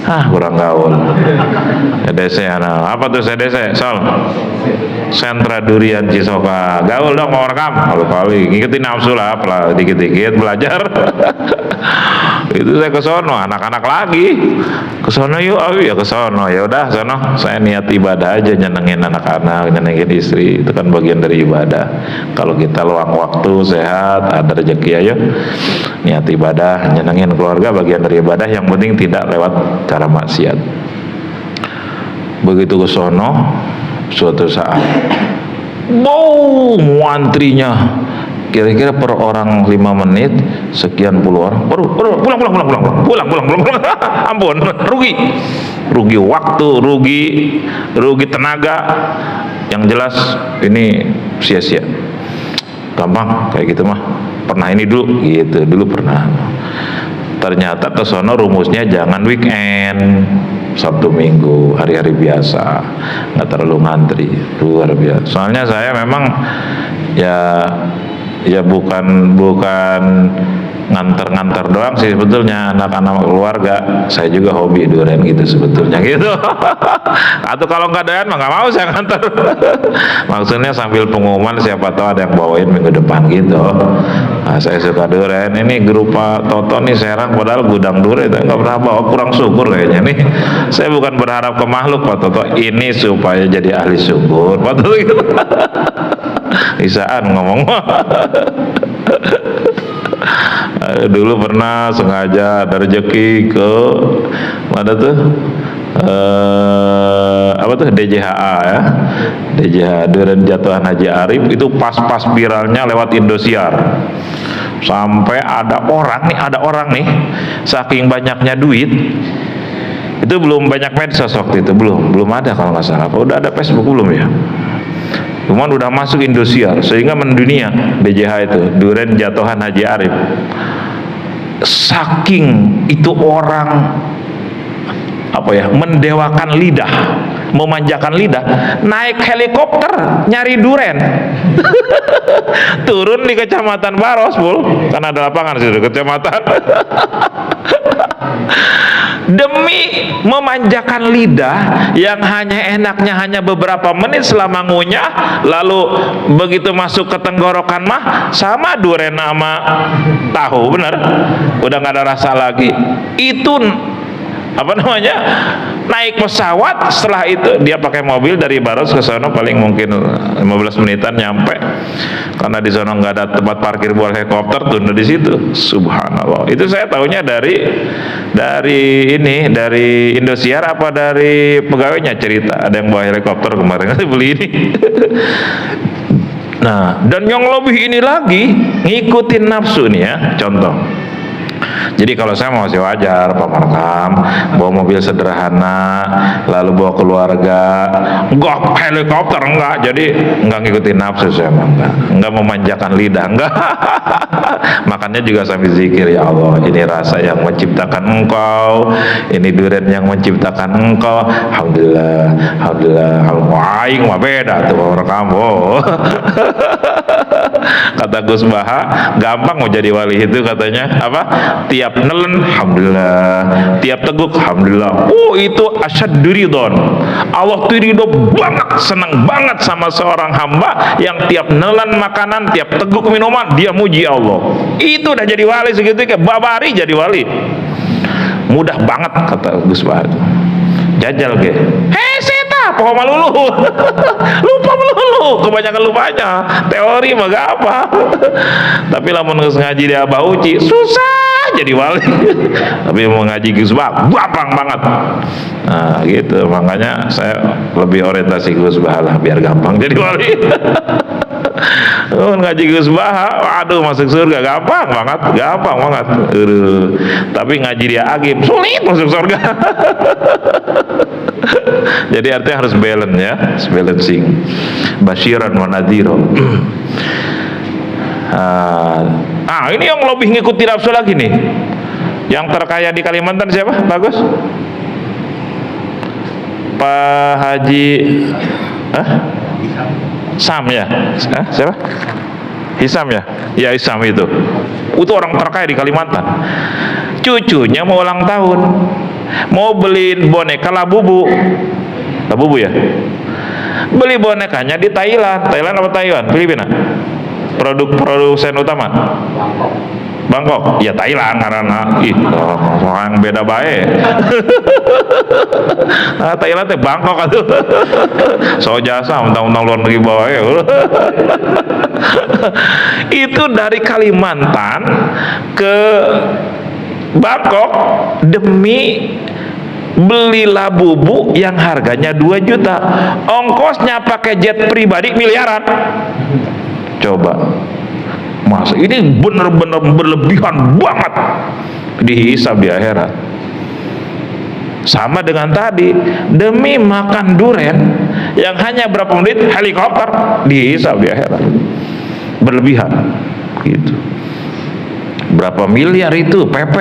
Kurang gaul. CDC apa tuh CDC? Sol. Sentra Durian Cisoka. Gaul dong, mau rekam? Kali ngikutin nafsu lah, dikit-dikit belajar. Itu saya ke sono, anak-anak lagi ke sono, yuk ya ke sono. Ya udah sono, saya niat ibadah aja, nyenengin anak-anak, nyenengin istri, itu kan bagian dari ibadah. Kalau kita luang waktu, sehat, ada rezeki, ayo niat ibadah, nyenengin keluarga, bagian dari ibadah. Yang penting tidak lewat cara maksiat. Begitu ke sono, suatu saat, wow, antrinya kira-kira per orang 5 menit sekian puluh orang, pulang. Ampun, rugi waktu, rugi tenaga. Yang jelas ini sia-sia. Gampang kayak gitu mah. Pernah ini dulu pernah. Ternyata kesono rumusnya jangan weekend, Sabtu Minggu, hari-hari biasa, nggak terlalu ngantri, luar biasa. Soalnya saya memang ya bukan nganter doang sih sebetulnya, anak-anak keluarga saya juga hobi durian gitu sebetulnya gitu. Atau kalau nggak ada mah nggak mau saya nganter. Maksudnya sambil pengumuman siapa tahu ada yang bawain minggu depan gitu. Nah, saya suka durian. Ini grup Pak Toto nih Serang, padahal gudang durian nggak pernah bawa, kurang syukur kayaknya nih. Saya bukan berharap ke makhluk Pak Toto, ini supaya jadi ahli syukur Pak Toto gitu. Isaan ngomong. Dulu pernah sengaja ada rezeki ke mana tuh DJHA ya, DJHA Durian Jatuhan Haji Arif, itu pas viralnya lewat Indosiar. Sampai ada orang nih saking banyaknya duit, itu belum banyak medsos waktu itu, belum ada kalau nggak salah. Apa udah ada Facebook belum ya? Cuman udah masuk Indosiar sehingga mendunia. DJH itu Durian Jatuhan Haji Arif. Saking itu orang mendewakan lidah, memanjakan lidah, naik helikopter nyari duren. Turun di Kecamatan Baros, kan ada lapangan situ kecamatan. Demi memanjakan lidah yang enaknya hanya beberapa menit selama ngunyah, lalu begitu masuk ke tenggorokan mah sama duren sama tahu, bener, udah nggak ada rasa lagi. Itu naik pesawat, setelah itu dia pakai mobil dari Baros ke sono paling mungkin 15 menitan nyampe, karena di sono nggak ada tempat parkir buat helikopter, tunda di situ. Subhanallah. Itu saya tahunya dari Indosiar apa dari pegawainya cerita, ada yang bawa helikopter kemarin beli ini. Nah, dan yang lebih ini lagi ngikutin nafsu nih ya, contoh. Jadi kalau saya masih wajar Pak Markam bawa mobil sederhana, lalu bawa keluarga, enggak helikopter, enggak. Jadi enggak ngikutin nafsu, saya enggak memanjakan lidah, enggak. Makanya juga sambil zikir, ya Allah, ini rasa yang menciptakan Engkau, ini durian yang menciptakan Engkau. Alhamdulillah. Aing mah beda tuh Pak Markam. Kata Gus Baha, gampang mau jadi wali itu katanya tiap nelen alhamdulillah, tiap teguk alhamdulillah. Itu asyaddu ridon, Allah tuh ridho banget, senang banget sama seorang hamba yang tiap nelen makanan, tiap teguk minuman dia muji Allah. Itu udah jadi wali segitu, kayak babari jadi wali. Mudah banget kata Gus Baha. Jajal ke pohon malulu. Lupa melulu, kebanyakan lupanya. Teori mah gak apa. Tapi lamun geus ngaji di Abah Uci susah jadi wali. Tapi mau ngaji Gus Bah gampang banget. Nah gitu, makanya saya lebih orientasi Gus Bah lah biar gampang jadi wali. Ngaji Gus Bah, waduh masuk surga gampang banget. Tapi ngaji dia Agim sulit masuk surga. Jadi artinya harus balance ya, balancing. Basyiran wa nadhira. Ini yang lebih ngikuti nafsu lagi nih. Yang terkaya di Kalimantan siapa? Bagus? Pak Haji Sam ya? Siapa? Hisam ya? Ya Hisam itu orang terkaya di Kalimantan. Cucunya mau ulang tahun, mau beliin boneka labubu ya, beli bonekanya di Thailand apa Taiwan? Filipina. Produsen utama Bangkok. Ya Thailand karena orang beda baik. Thailand teh Bangkok atuh. So jasa undang-undang luar negeri bawa ya. Itu dari Kalimantan ke Bangkok demi beli labubu yang harganya 2 juta, ongkosnya pakai jet pribadi miliaran. Coba Mas, ini benar-benar berlebihan banget dihisab di akhirat. Sama dengan tadi, demi makan duren yang hanya berapa menit helikopter dihisab di akhirat. Berlebihan gitu. Berapa miliar itu PP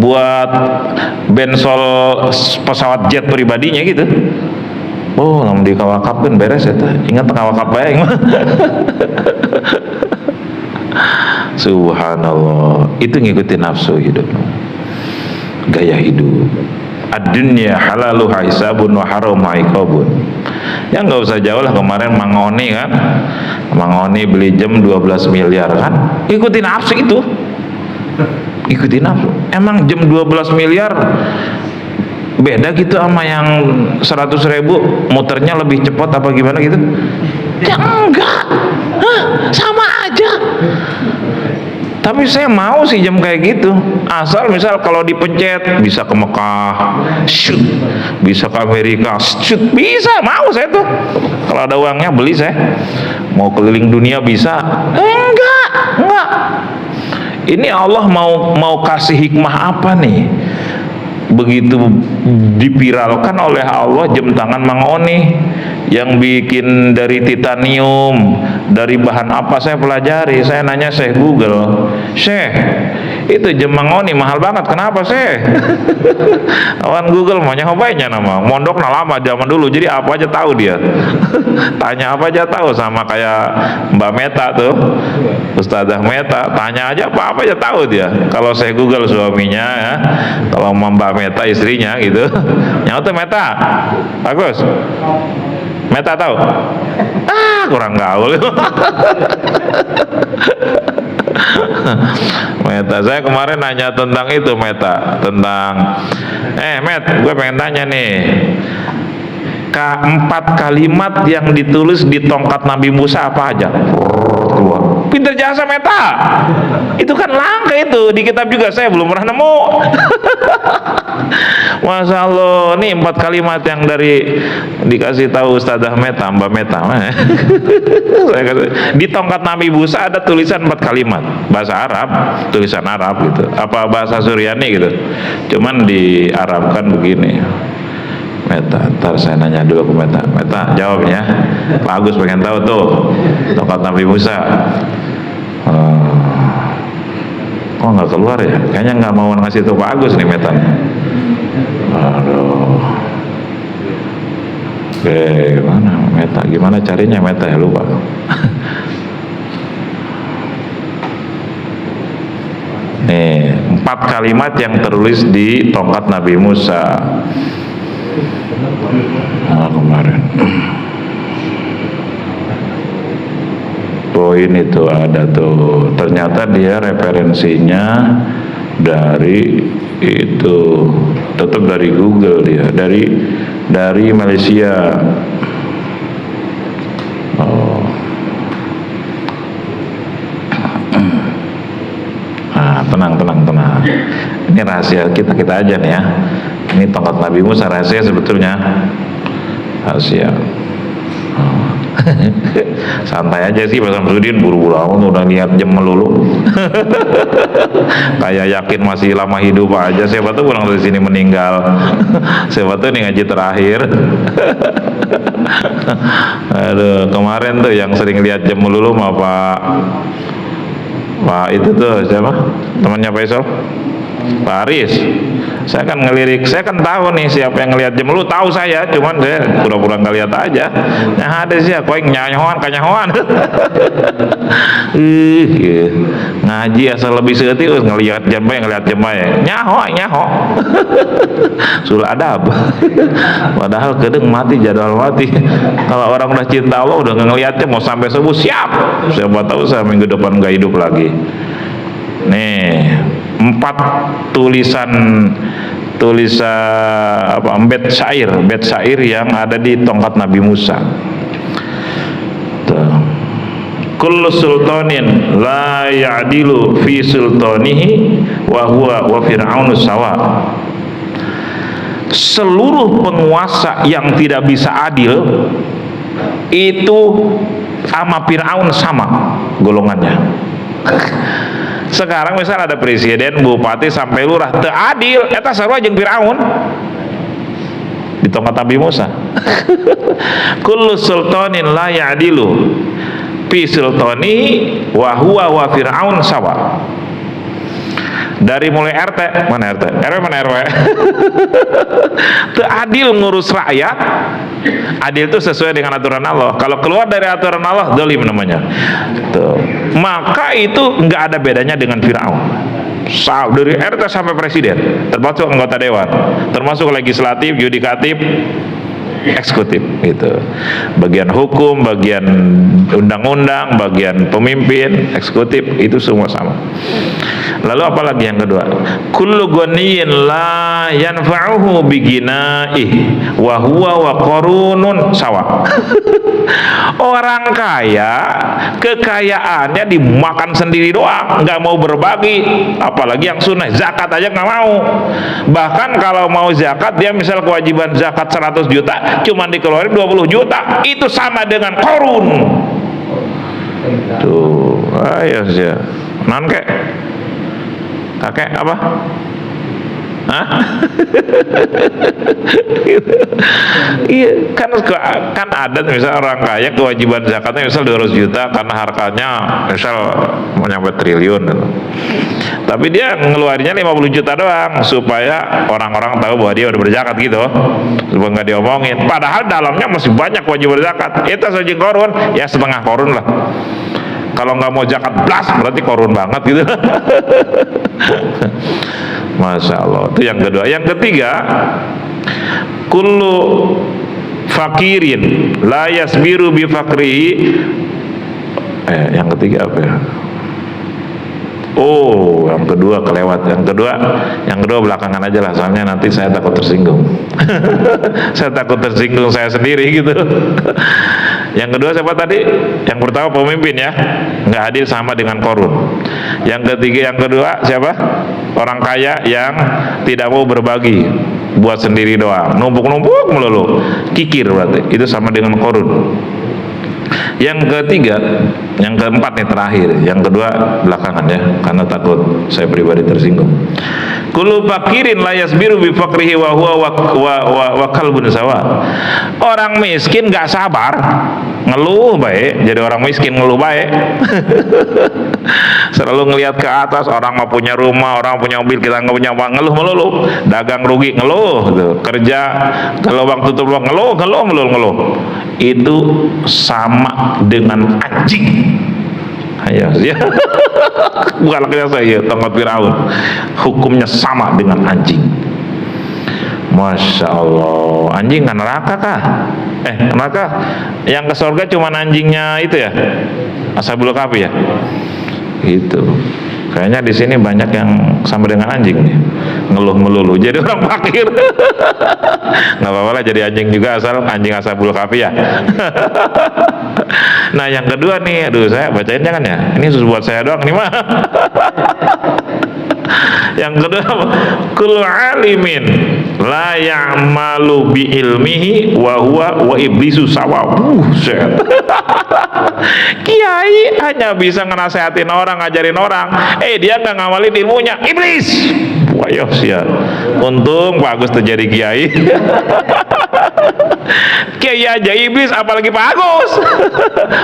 buat bensol pesawat jet pribadinya gitu. Oh, lamun dikawakapkeun beres eta. Ingat kawakap bae. Subhanallah. Itu ngikutin nafsu hidup. Gaya hidup. Ad-dunya halaluha hisabun wa haramuha iqabun. Ya nggak usah jauh lah, kemarin Mang Oni kan. Mang Oni beli jam 12 miliar kan. Ikutin nafsu itu. Ikutin nafsu. Emang jam 12 miliar beda gitu sama yang 100.000 muternya lebih cepat apa gimana gitu? Ya enggak. Sama aja. Tapi saya mau sih jam kayak gitu. Asal misal kalau dipencet bisa ke Mekah, shoot, bisa ke Amerika, shoot, bisa. Mau saya tuh. Kalau ada uangnya beli saya. Mau keliling dunia bisa. Enggak. Ini Allah mau kasih hikmah apa nih? Begitu dipiralkan oleh Allah jam tangan Mang Oni yang bikin dari titanium, dari bahan apa saya pelajari. Saya nanya Syekh Google, Syekh, itu jam Mang Oni mahal banget, kenapa Syekh? Awan Google mau nyobainnya nama mondok lama zaman dulu, jadi apa aja tahu dia. Tanya apa aja tahu, sama kayak Mbak Meta tuh, Ustazah Meta, tanya aja apa aja tahu dia. Kalau saya Google suaminya ya, kalau Mbak Meta istrinya gitu. Yang itu Meta bagus, Meta tahu? Kurang gaul. Meta, saya kemarin nanya tentang itu Meta, tentang Met, gue pengen tanya nih, keempat kalimat yang ditulis di tongkat Nabi Musa apa aja? Pinter jasa Meta. Itu kan langka itu, di kitab juga saya belum pernah nemu. Masya Allah, nih 4 kalimat yang dikasih tahu Ustazah Meta, Mbak Meta. Di tongkat Nabi Musa ada tulisan 4 kalimat, bahasa Arab, tulisan Arab gitu, apa bahasa Suryani gitu, cuman diarabkan begini. Meta, ntar saya nanya dulu ke Meta. Meta jawabnya, Pak Agus pengen tahu tuh tongkat Nabi Musa. Oh nggak keluar ya? Kayaknya nggak mau ngasih tuh Pak Agus nih Meta. Aduh. Oke, gimana Meta? Gimana carinya Meta ya, lupa. Nih, 4 kalimat yang tertulis di tongkat Nabi Musa. Kemarin poin itu ada tuh, ternyata dia referensinya dari itu, tetap dari Google, dia dari Malaysia. Tenang. Ini rahasia kita aja nih ya. Ini tongkat Nabi Musa rahasia sebetulnya. Rahasia. Santai aja sih Pak Samsudin, buru-buru amat udah lihat jam melulu. Kayak yakin masih lama hidup aja. Siapa tuh pulang dari sini meninggal. Siapa tuh nih ngaji terakhir. Aduh, kemarin tuh yang sering lihat jam melulu mah Pak itu tuh siapa? Temannya Faisal? Pak Aris. Saya kan ngelirik, saya kan tahu nih siapa yang ngelihat jam lu, tahu saya, cuman saya pura-pura nggak lihat aja. Nah ada sih, aku yang nyahoan. Ngaji asal lebih seperti ngelihat jam bae, nyaho. Sul adab. Padahal kedeng mati, jadwal mati. Kalau orang udah cinta Allah, udah ngelihatnya mau sampai subuh siap. Siapa tahu saya minggu depan nggak hidup lagi. Nih 4 tulisan bait syair yang ada di tongkat Nabi Musa. Kullu sultanin la ya'dilu fi sultanihi wa fir'aunu sawa. Seluruh penguasa yang tidak bisa adil itu sama Fir'aun sama golongannya. Sekarang misal ada presiden, bupati sampai lurah teu adil, eta sarua jeung Firaun di tongkat Nabi Musa. Kullu sultanin la ya'dilu fi sultani wa huwa wa Firaun sawa. Dari mulai RT, mana RT? RW mana RW? Teu adil ngurus rakyat. Adil itu sesuai dengan aturan Allah. Kalau keluar dari aturan Allah, zalim namanya. Tuh. Maka itu nggak ada bedanya dengan Firaun. Dari RT sampai presiden, termasuk anggota dewan, termasuk legislatif, yudikatif, eksekutif, gitu. Bagian hukum, bagian undang-undang, bagian pemimpin, eksekutif, itu semua sama. Lalu apalagi yang kedua? Kullu ghaniyin la yanfa'uhu biginaih wa huwa wa qarunun sawa. Orang kaya kekayaannya dimakan sendiri doang, nggak mau berbagi, apalagi yang sunnah, zakat aja nggak mau. Bahkan kalau mau zakat, dia misal kewajiban zakat 100 juta cuman dikeluarin 20 juta, itu sama dengan Qarun. Tuh, ayo sih. Non kek kakek apa? Hah? Iya, kan ada misal orang kaya kewajiban zakatnya misal 200 juta karena hartanya misal menyampai triliun gitu. Tapi dia ngeluarinnya 50 juta doang supaya orang-orang tahu bahwa dia udah berzakat gitu, supaya nggak diomongin. Padahal dalamnya masih banyak kewajiban zakat. Itu saja Qarun, ya setengah Qarun lah. Kalau nggak mau zakat blas berarti Qarun banget gitu. Masya Allah. Itu yang kedua. Yang ketiga, kullu fakirin la yasbiru bi fakrihi. Yang ketiga apa ya? Oh, yang kedua kelewat. Yang kedua belakangan aja lah, soalnya nanti saya takut tersinggung. Saya takut tersinggung saya sendiri gitu. Yang kedua siapa tadi? Yang pertama pemimpin ya, nggak adil sama dengan Qarun. Yang ketiga, yang kedua siapa? Orang kaya yang tidak mau berbagi, buat sendiri doang, numpuk-numpuk melulu, kikir berarti. Itu sama dengan Qarun. Yang ketiga, yang keempat nih terakhir, yang kedua belakangan ya, karena takut saya pribadi tersinggung. Kullu fakirin la yasbiru bi fakrihi wa huwa wa kalbun sawa. Orang miskin nggak sabar, ngeluh baik, jadi orang miskin ngeluh baik. Selalu ngelihat ke atas, orang mau punya rumah, orang punya mobil, kita nggak punya, ngeluh melulu. Dagang rugi ngeluh, gitu. Kerja kalau bang tutup bang ngeluh. Itu sama dengan anjing. Ayo, ya. Bukan lagi saya tongkat Firaun. Hukumnya sama dengan anjing. Masya Allah. Anjing kan neraka kah? Neraka. Yang ke surga cuma anjingnya itu ya, Ashabul Kahfi ya. Itu. Kayaknya di sini banyak yang sama dengan anjing nih, ngeluh melulu. Jadi orang fakir. Nggak apa-apa lah jadi anjing juga, asal anjing Ashabul Kahfi ya. Nah yang kedua nih, aduh saya bacain jangan ya. Ini khusus buat saya doang nih mah. Yang kedua, kullu alimin la ya'malu bi ilmihi wa huwa wa iblisu sawa. Kiai hanya bisa ngenasehatin orang, ngajarin orang, dia nggak ngawalin ilmunya, iblis. Wah ya, untung bagus terjadi kiai. Kiai aja iblis, apalagi Pak Agus.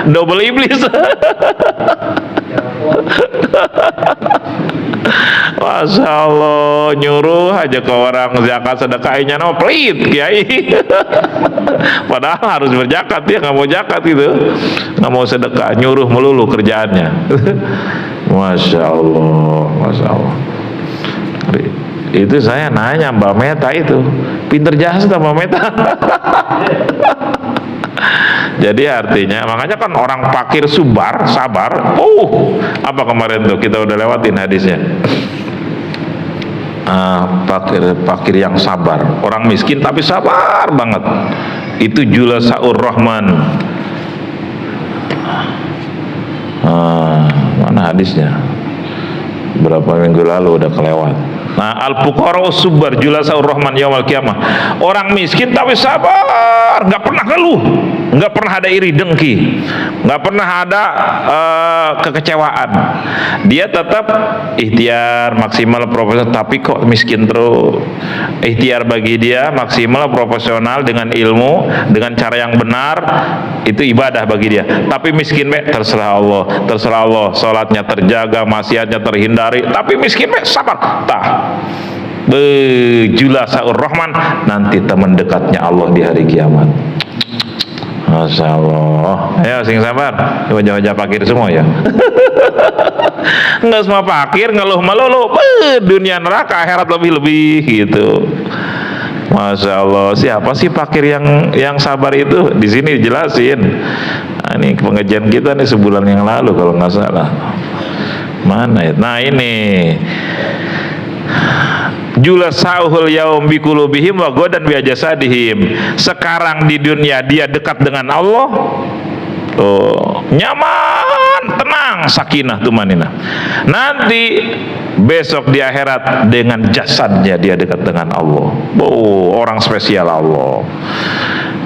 Double iblis. Masya Allah, nyuruh aja ke orang zakat sedekahnya, nama pelit kiai. Padahal harus berzakat, dia nggak mau zakat gitu, nggak mau sedekah, nyuruh melulu kerjaannya. Masya Allah, Masya Allah. Itu saya nanya Mbak Meta itu, pinter jahas Mbak Meta. Jadi artinya, makanya kan orang fakir sabar. Apa kemarin tuh kita udah lewatin hadisnya. Fakir yang sabar, orang miskin tapi sabar banget. Itu Julasaur Rahman. Mana hadisnya? Berapa minggu lalu udah kelewat. Nah, al-fuqara subar Julasaur Rahman yaumul qiyamah. Orang miskin tapi sabar, nggak pernah keluh. nggak pernah ada iri dengki, nggak pernah ada kekecewaan. Dia tetap ikhtiar maksimal profesional, tapi kok miskin terus. Ikhtiar bagi dia maksimal profesional dengan ilmu, dengan cara yang benar, itu ibadah bagi dia. Tapi miskin terserah Allah, sholatnya terjaga, maksiatnya terhindari, tapi miskin sabar, Julasaur Rahman, nanti teman dekatnya Allah di hari kiamat. Masya Allah. Ayo sing sabar. Wajah-wajah fakir semua ya. Nggak semua fakir ngeluh melulu. Dunia neraka, akhirat lebih-lebih gitu. Masya Allah. Siapa sih fakir yang sabar itu? Di sini dijelasin. Nah, ini pengajian kita nih sebulan yang lalu kalau nggak salah. Mana ya? Nah ini. Julasauhul yaum biqulubihim wa godan bi jasadihim. Sekarang di dunia dia dekat dengan Allah, nyaman, tenang, sakinah, tumaninah. Nanti besok di akhirat dengan jasadnya dia dekat dengan Allah. Orang spesial Allah.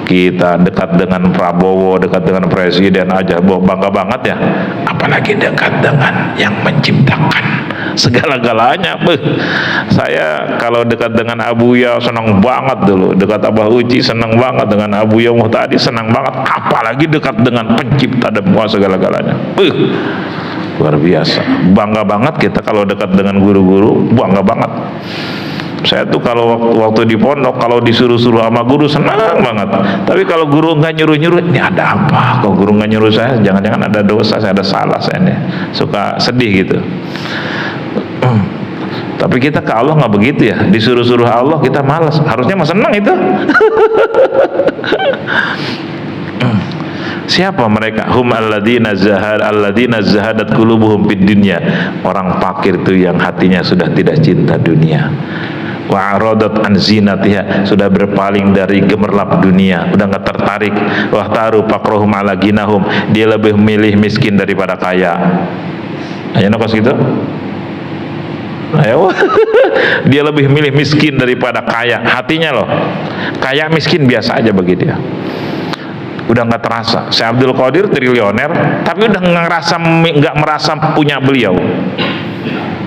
Kita dekat dengan Prabowo, dekat dengan presiden aja bangga banget ya, apalagi dekat dengan yang menciptakan segala-galanya. Saya kalau dekat dengan Abuya senang banget dulu, dekat Abah Uci senang banget, dengan Abuya Muhtadi senang banget, apalagi dekat dengan pencipta dan segala-galanya. Luar biasa, bangga banget kita kalau dekat dengan guru-guru, bangga banget. Saya tuh kalau waktu di pondok, kalau disuruh-suruh sama guru senang banget. Tapi kalau guru nggak nyuruh-nyuruh, ini ada apa? Kalau guru nggak nyuruh saya, jangan-jangan ada dosa, saya ada salah, saya nih suka sedih gitu. Tapi kita ke Allah nggak begitu ya, disuruh-suruh Allah kita malas, harusnya mah senang itu. Siapa mereka? Hum alladzina zahadat qulubuhum fid dunya. Orang fakir itu yang hatinya sudah tidak cinta dunia. Wa aradat an zinatiha, sudah berpaling dari gemerlap dunia, udah nggak tertarik. Wa taru faqrohum ala ginahum, dia lebih memilih miskin daripada kaya. Ayo nakos gitu. Ayo. Dia lebih milih miskin daripada kaya, hatinya loh. Kaya miskin biasa aja bagi dia. Udah nggak terasa. Syekh Abdul Qadir triliuner, tapi udah nggak merasa punya beliau.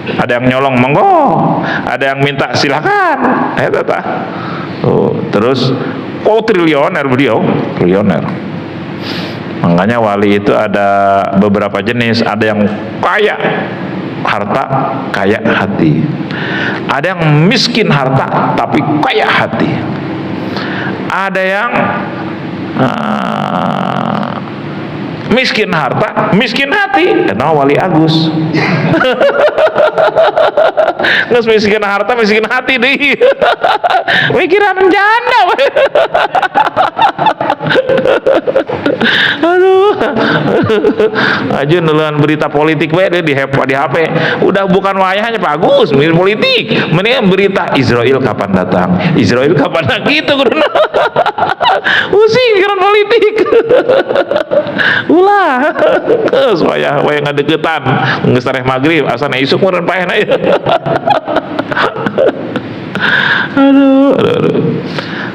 Ada yang nyolong, monggo. Ada yang minta, silakan. Terus, triliuner beliau, triliuner. Makanya wali itu ada beberapa jenis. Ada yang kaya harta, kaya hati. Ada yang miskin harta, tapi kaya hati. Ada yang miskin harta, miskin hati. Nah, Wali Agus. Nges miskin harta, miskin hati deh. Mikiran janda. Aduh. Aja nulan berita politik di HP. Udah bukan wayahnya Pak Agus, politik. Mendingan berita Israel kapan datang. Israel kapan lagi itu karena pusing pikiran politik. Ulah. Wayah ngadegetan geus tareh magrib asana isuk meureun paehna. Aduh.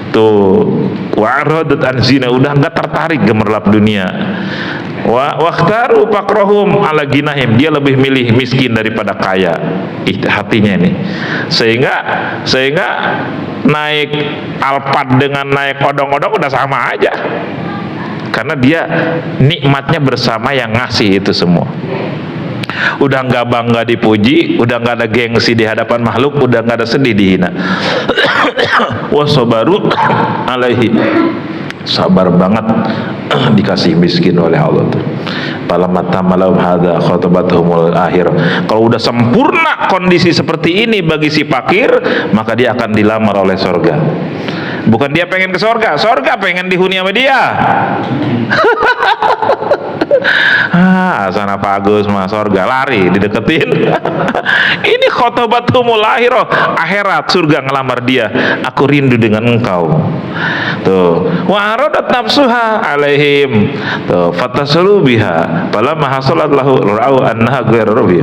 Tuh, wa'aradat an zina, udah enggak tertarik gemerlap dunia. Waqtaru faqrohum ala ginahim, dia lebih milih miskin daripada kaya. Hatinya ini. Sehingga naik Alphard dengan naik odong-odong udah sama aja. Karena dia nikmatnya bersama yang ngasih itu semua. Udah nggak bangga dipuji, udah nggak ada gengsi di hadapan makhluk, udah nggak ada sedih dihina. Wasobaru alaihi, sabar banget dikasih miskin oleh Allah tuh. Palamata malam hada khotobathumul akhir. Kalau udah sempurna kondisi seperti ini bagi si fakir, maka dia akan dilamar oleh sorga. Bukan dia pengen ke sorga, sorga pengen dihuni sama dia. Sana Pak Agus mah sorga lari dideketin. Ini khotobathumul akhirah, akhirat surga ngelamar dia. Aku rindu dengan engkau. Tuh, wa aradat nafsuha alaihim. Tuh, fatasulu biha. Falamma hasalat lahu ra'u annaha ghairu rabbi.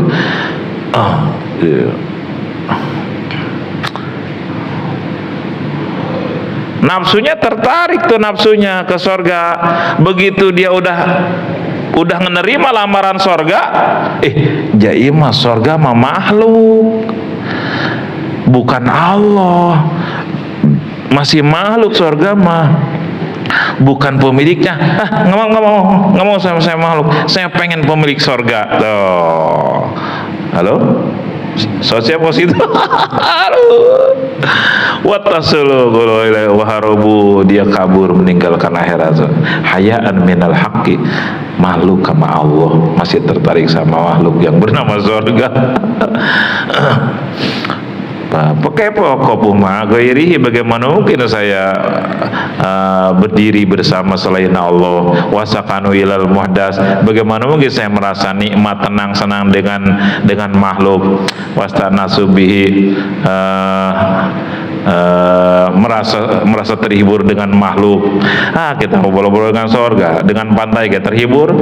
nafsunya tertarik tuh, nafsunya ke sorga. Begitu dia udah menerima lamaran sorga, jai mah sorga mah makhluk, bukan Allah, masih makhluk sorga mah, bukan pemiliknya. Nggak mau saya makhluk, saya pengen pemilik sorga. Tuh, halo, sosial positif. Watasulu waharobu, dia kabur meninggalkan akhirat. Hayaan minal haqqi, makhluk sama Allah, masih tertarik sama makhluk yang bernama surga. Pakai pokoknya gairihi, bagaimana mungkin saya berdiri bersama selain Allah, wasakanu ilal muhdas, bagaimana mungkin saya merasa nikmat, tenang, senang dengan makhluk, wastanasu bihi, merasa terhibur dengan makhluk. Kita ngobrol-ngobrol dengan sorga, dengan pantai kita terhibur.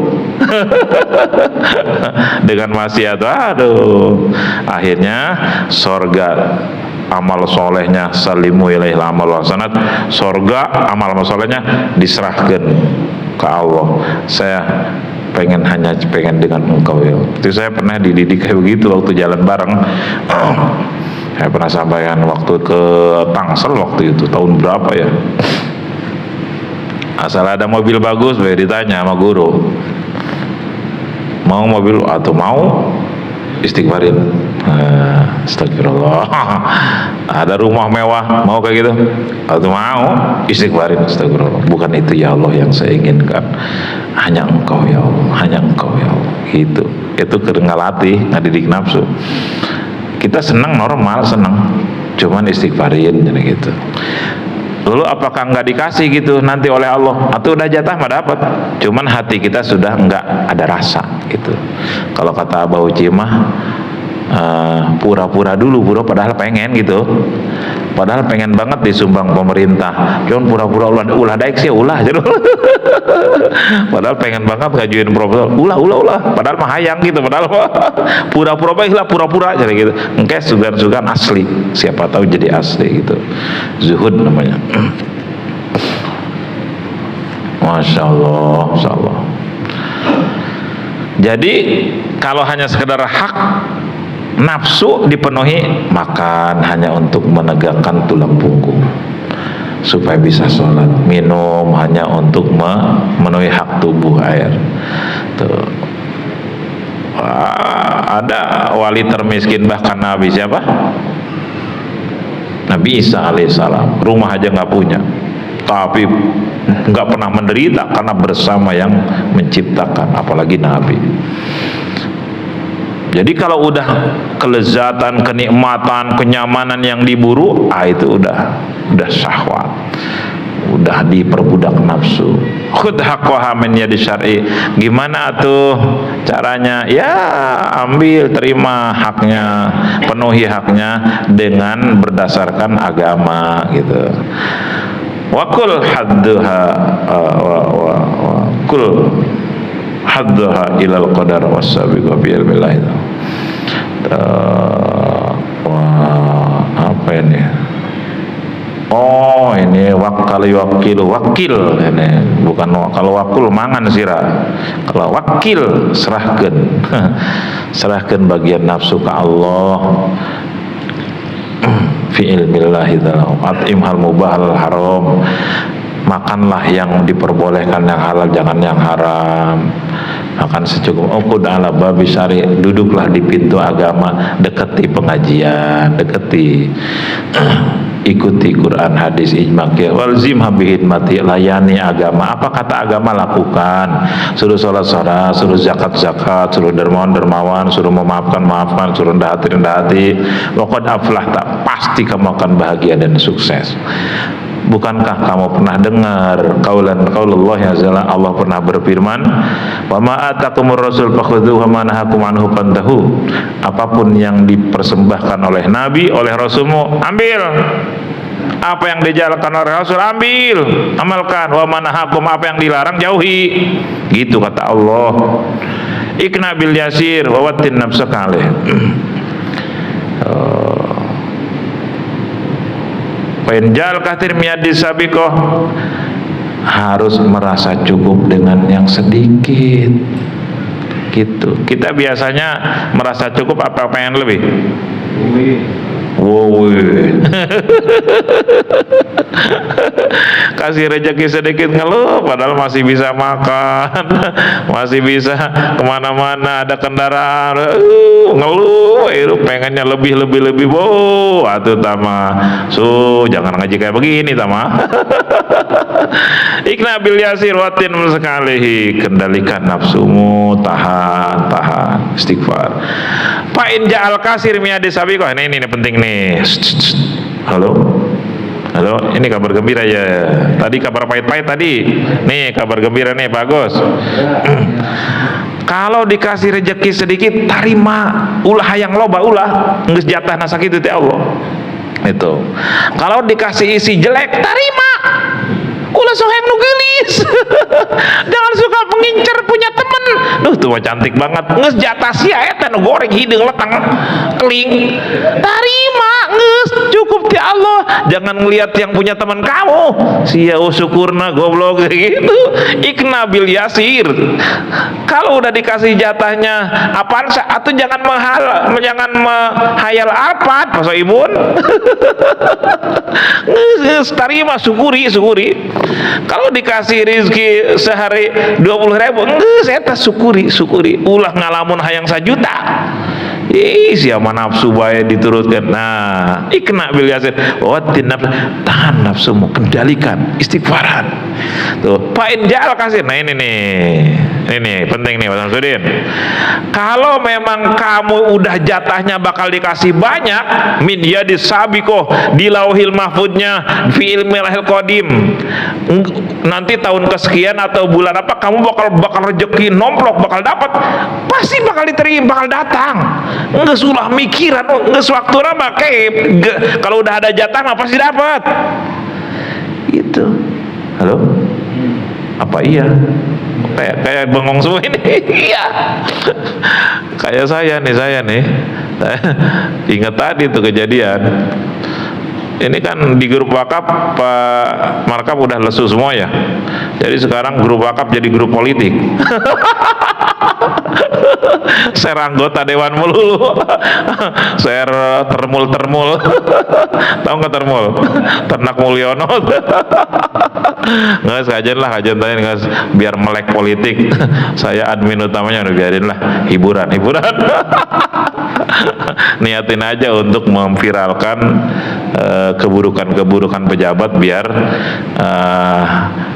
Dengan maksiat, aduh, akhirnya sorga, amal solehnya salimu ilaihil amal hasanat, sorga amal solehnya diserahkan ke Allah. Saya hanya pengen dengan engkau ya. Itu saya pernah dididik kayak begitu waktu jalan bareng. Saya pernah sampaikan waktu ke Tangsel, waktu itu tahun berapa ya, asal ada mobil bagus, ditanya sama guru, mau mobil atau mau istighfarin. Astagfirullah. Ada rumah mewah, mau kayak gitu atau mau istighfarin? Astagfirullah. Bukan itu ya Allah yang saya inginkan, hanya engkau ya Allah, hanya engkau ya Allah. Gitu. Itu kedengalatih ngadidik nafsu. Kita senang, normal senang, cuman istighfarin gitu. Lalu apakah nggak dikasih gitu nanti oleh Allah? Atau udah jatah mah dapat, cuman hati kita sudah nggak ada rasa gitu. Kalau kata Abah Uci mah pura-pura dulu, padahal pengen gitu, padahal pengen banget disumbang pemerintah, cuman pura-pura ulah daik sih ulah jadi. Padahal pengen banget ngajuin proposal, ulah padahal mah hayang gitu, padahal pura-pura baiklah, pura-pura jadi gitu. Engke sugan-sugan asli, siapa tahu jadi asli gitu. Zuhud namanya. Masya Allah, Masya Allah. Jadi kalau hanya sekedar hak nafsu dipenuhi, makan hanya untuk menegakkan tulang punggung supaya bisa sholat, minum hanya untuk memenuhi hak tubuh, air. Tuh. Ada wali termiskin bahkan Nabi siapa? Nabi Isa alaihissalam, rumah aja nggak punya, tapi nggak pernah menderita karena bersama yang menciptakan, apalagi Nabi. Jadi kalau udah kelezatan, kenikmatan, kenyamanan yang diburu, itu udah syahwat, udah diperbudak nafsu. Khudh haqqaha min yadi syar'i. Gimana tuh caranya? Ya ambil, terima haknya, penuhi haknya dengan berdasarkan agama gitu. Wa kul hadduha wa kul haddaha ilal qadar wassabiqu bi ilmillah. Apa ini? Oh, ini wakil ini bukan kalau wakul mangan sira. Kalau wakil serahkan bagian nafsu ke Allah. Fi ilmillah at'im hal mubah al haram. Makanlah yang diperbolehkan, yang halal, jangan yang haram. Makan secukupnya. Uqud ala babi syari, duduklah di pintu agama, deketi pengajian, ikuti Quran, hadis, ijma, walzim habihin mati, layani agama. Apa kata agama lakukan. Suruh sholat, suruh zakat, suruh dermawan, suruh memaafkan, suruh rendah hati. Waqad aflah, tak pasti kamu akan bahagia dan sukses. Bukankah kamu pernah dengar qaulullah azza, Allah pernah berfirman, wa ma atakumur rasul fakhudhuhu wa ma nahakum anhu fantahu. Apapun yang dipersembahkan oleh nabi, oleh rasulmu, ambil. Apa yang dijalankan oleh rasul, ambil, amalkan. Wa ma nahakum, apa yang dilarang, jauhi. Gitu kata Allah. Ikna bil yasir wa wattin nafsaka alaih. Penjal kathir miyadis sabiqoh, harus merasa cukup dengan yang sedikit gitu. Kita biasanya merasa cukup apa pengen lebih? Wow. Kasih rezeki sedikit ngeluh, padahal masih bisa makan, masih bisa kemana-mana, ada kendaraan, ngeluh, pengennya lebih. Wow, atuh tama, jangan ngaji kayak begini tama. Ikna bil yasir watin sekalihi, kendalikan nafsumu, tahan, istighfar. Fa'in ja'al kasir miyadis sabiqoh. Ini penting nih. Halo, ini kabar gembira ya. Tadi kabar pahit-pahit tadi. Nih kabar gembira nih, bagus. Kalau dikasih rezeki sedikit, tarima. Ulah hayang loba ulah, geus jatah na sakitu teh Allah. Itu. Kalau dikasih isi jelek, tarima. Ulah sok yang nu geulis. Jangan suka mengincar punya temen. Duh, tuh cantik banget. Geus jatah sia eta nu goreng hideung letang keling. Tarima, geus cukup ti Allah. Jangan ngelihat yang punya teman kamu. Sia syukurna goblok gitu. Ikna bil yasir. Kalau udah dikasih jatahnya apaan atau jangan menghayal alpat, Mas Ibun. Geus tarima, syukuri. Kalau dikasih rezeki sehari 20.000, saya syukuri. Ulah ngalamun hayang 1 juta. Siapa nafsu bae diturutkan. Nah, ikna bil yasir watin nafsu, tahan nafsumu, kendalikan, istighfaran. Tuh, fa'in ja'al kasir. Nah ini penting nih Pak Samsudin. Kalau memang kamu udah jatahnya bakal dikasih banyak, min yadis sabiqoh, di lauhil mahfudnya, fi ilmi lahil qadim, nanti tahun kesekian atau bulan apa kamu bakal rezeki nomplok, bakal dapat, pasti bakal diterima, bakal datang. Nggak sulah mikiran, nggak waktu nama kalau udah ada jatah mah pasti dapat. Itu. Halo? Apa iya? Kayak bengong semua ini. Iya. Kayak saya nih. Ingat tadi tuh kejadian. Ini kan di grup wakaf Pak Markap udah lesu semua ya. Jadi sekarang grup wakaf jadi grup politik. Share anggota dewan melulu. Share termul. Tahu nggak termul? Ternak Mulyono. Nggak kajian tanya nggak, biar melek politik. Saya admin utamanya, udah biarin lah, hiburan. Niatin aja untuk memviralkan keburukan pejabat biar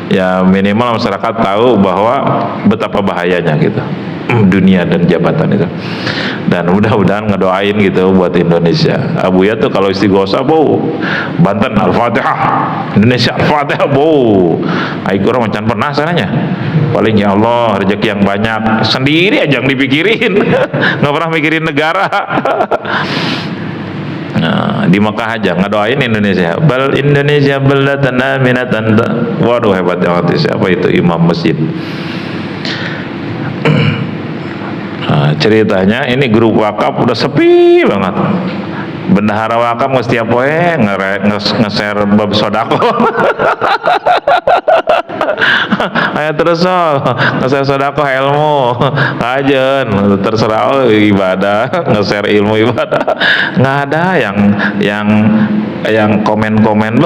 ya minimal masyarakat tahu bahwa betapa bahayanya gitu dunia dan jabatan itu. Dan mudah-mudahan ngedoain gitu buat Indonesia. Abuya tuh kalau istighosah Banten Al-Fatihah, Indonesia Al-Fatihah Aikur macan pernah sananya. Paling ya Allah rezeki yang banyak, sendiri aja yang dipikirin. Nggak pernah mikirin negara. Nah, di Mekah aja ngedoain Indonesia. Bal Indonesia baldatan aminatan. Waduh hebat banget. Siapa itu imam masjid? Nah, ceritanya ini grup wakaf udah sepi banget. Bendahara wakaf nggak setiap poe nge-share bab sodako. Ayo terus nge-share sodako ilmu kajen, terserah ibadah, nge-share ilmu ibadah. Nggak ada yang komen-komen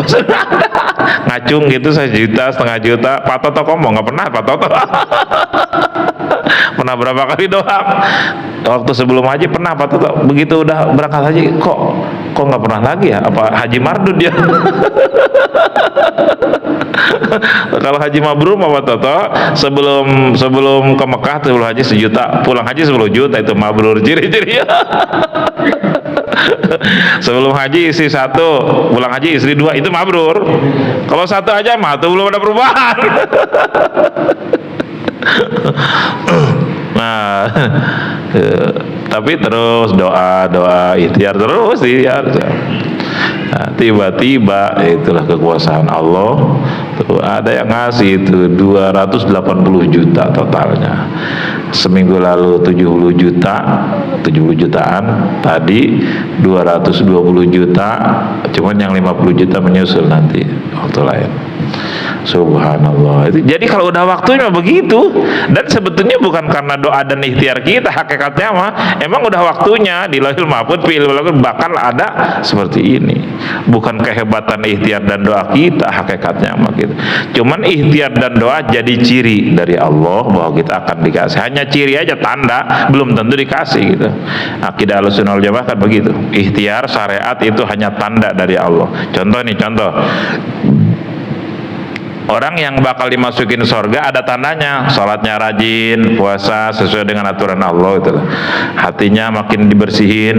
ngacung gitu 1 juta, 1,5 juta. Pak Toto ngomong nggak pernah Pak Toto. Pernah berapa kali doang. Waktu sebelum haji pernah Pak Toto, begitu udah berangkat haji kok nggak pernah lagi ya, apa haji mardud ya. Kalau haji mabrur Pak Toto sebelum ke Mekah sebelum haji 1 juta, pulang haji 10 juta, itu mabrur ciri-ciri. Sebelum haji istri 1, pulang haji istri 2, itu mabrur. Kalau 1 aja mah tuh belum ada perubahan. Nah, tapi terus doa ikhtiar terus. Nah, tiba-tiba itulah kekuasaan Allah. Tuh ada yang ngasih itu 280 juta totalnya. Seminggu lalu 70 jutaan, tadi 220 juta, cuman yang 50 juta menyusul nanti waktu lain. Subhanallah. Jadi kalau udah waktunya begitu, dan sebetulnya bukan karena doa dan ikhtiar kita, hakikatnya mah emang udah waktunya di Lauhul Mahfuz, fi'il bakal ada seperti ini. Bukan kehebatan ikhtiar dan doa kita, hakikatnya mah gitu. Cuman ikhtiar dan doa jadi ciri dari Allah bahwa kita akan dikasih. Hanya ciri aja, tanda, belum tentu dikasih gitu. Akidah Ahlussunnah wal Jamaah kan begitu. Ikhtiar syariat itu hanya tanda dari Allah. Contoh, orang yang bakal dimasukin surga ada tandanya, sholatnya rajin, puasa sesuai dengan aturan Allah itu. Hatinya makin dibersihin,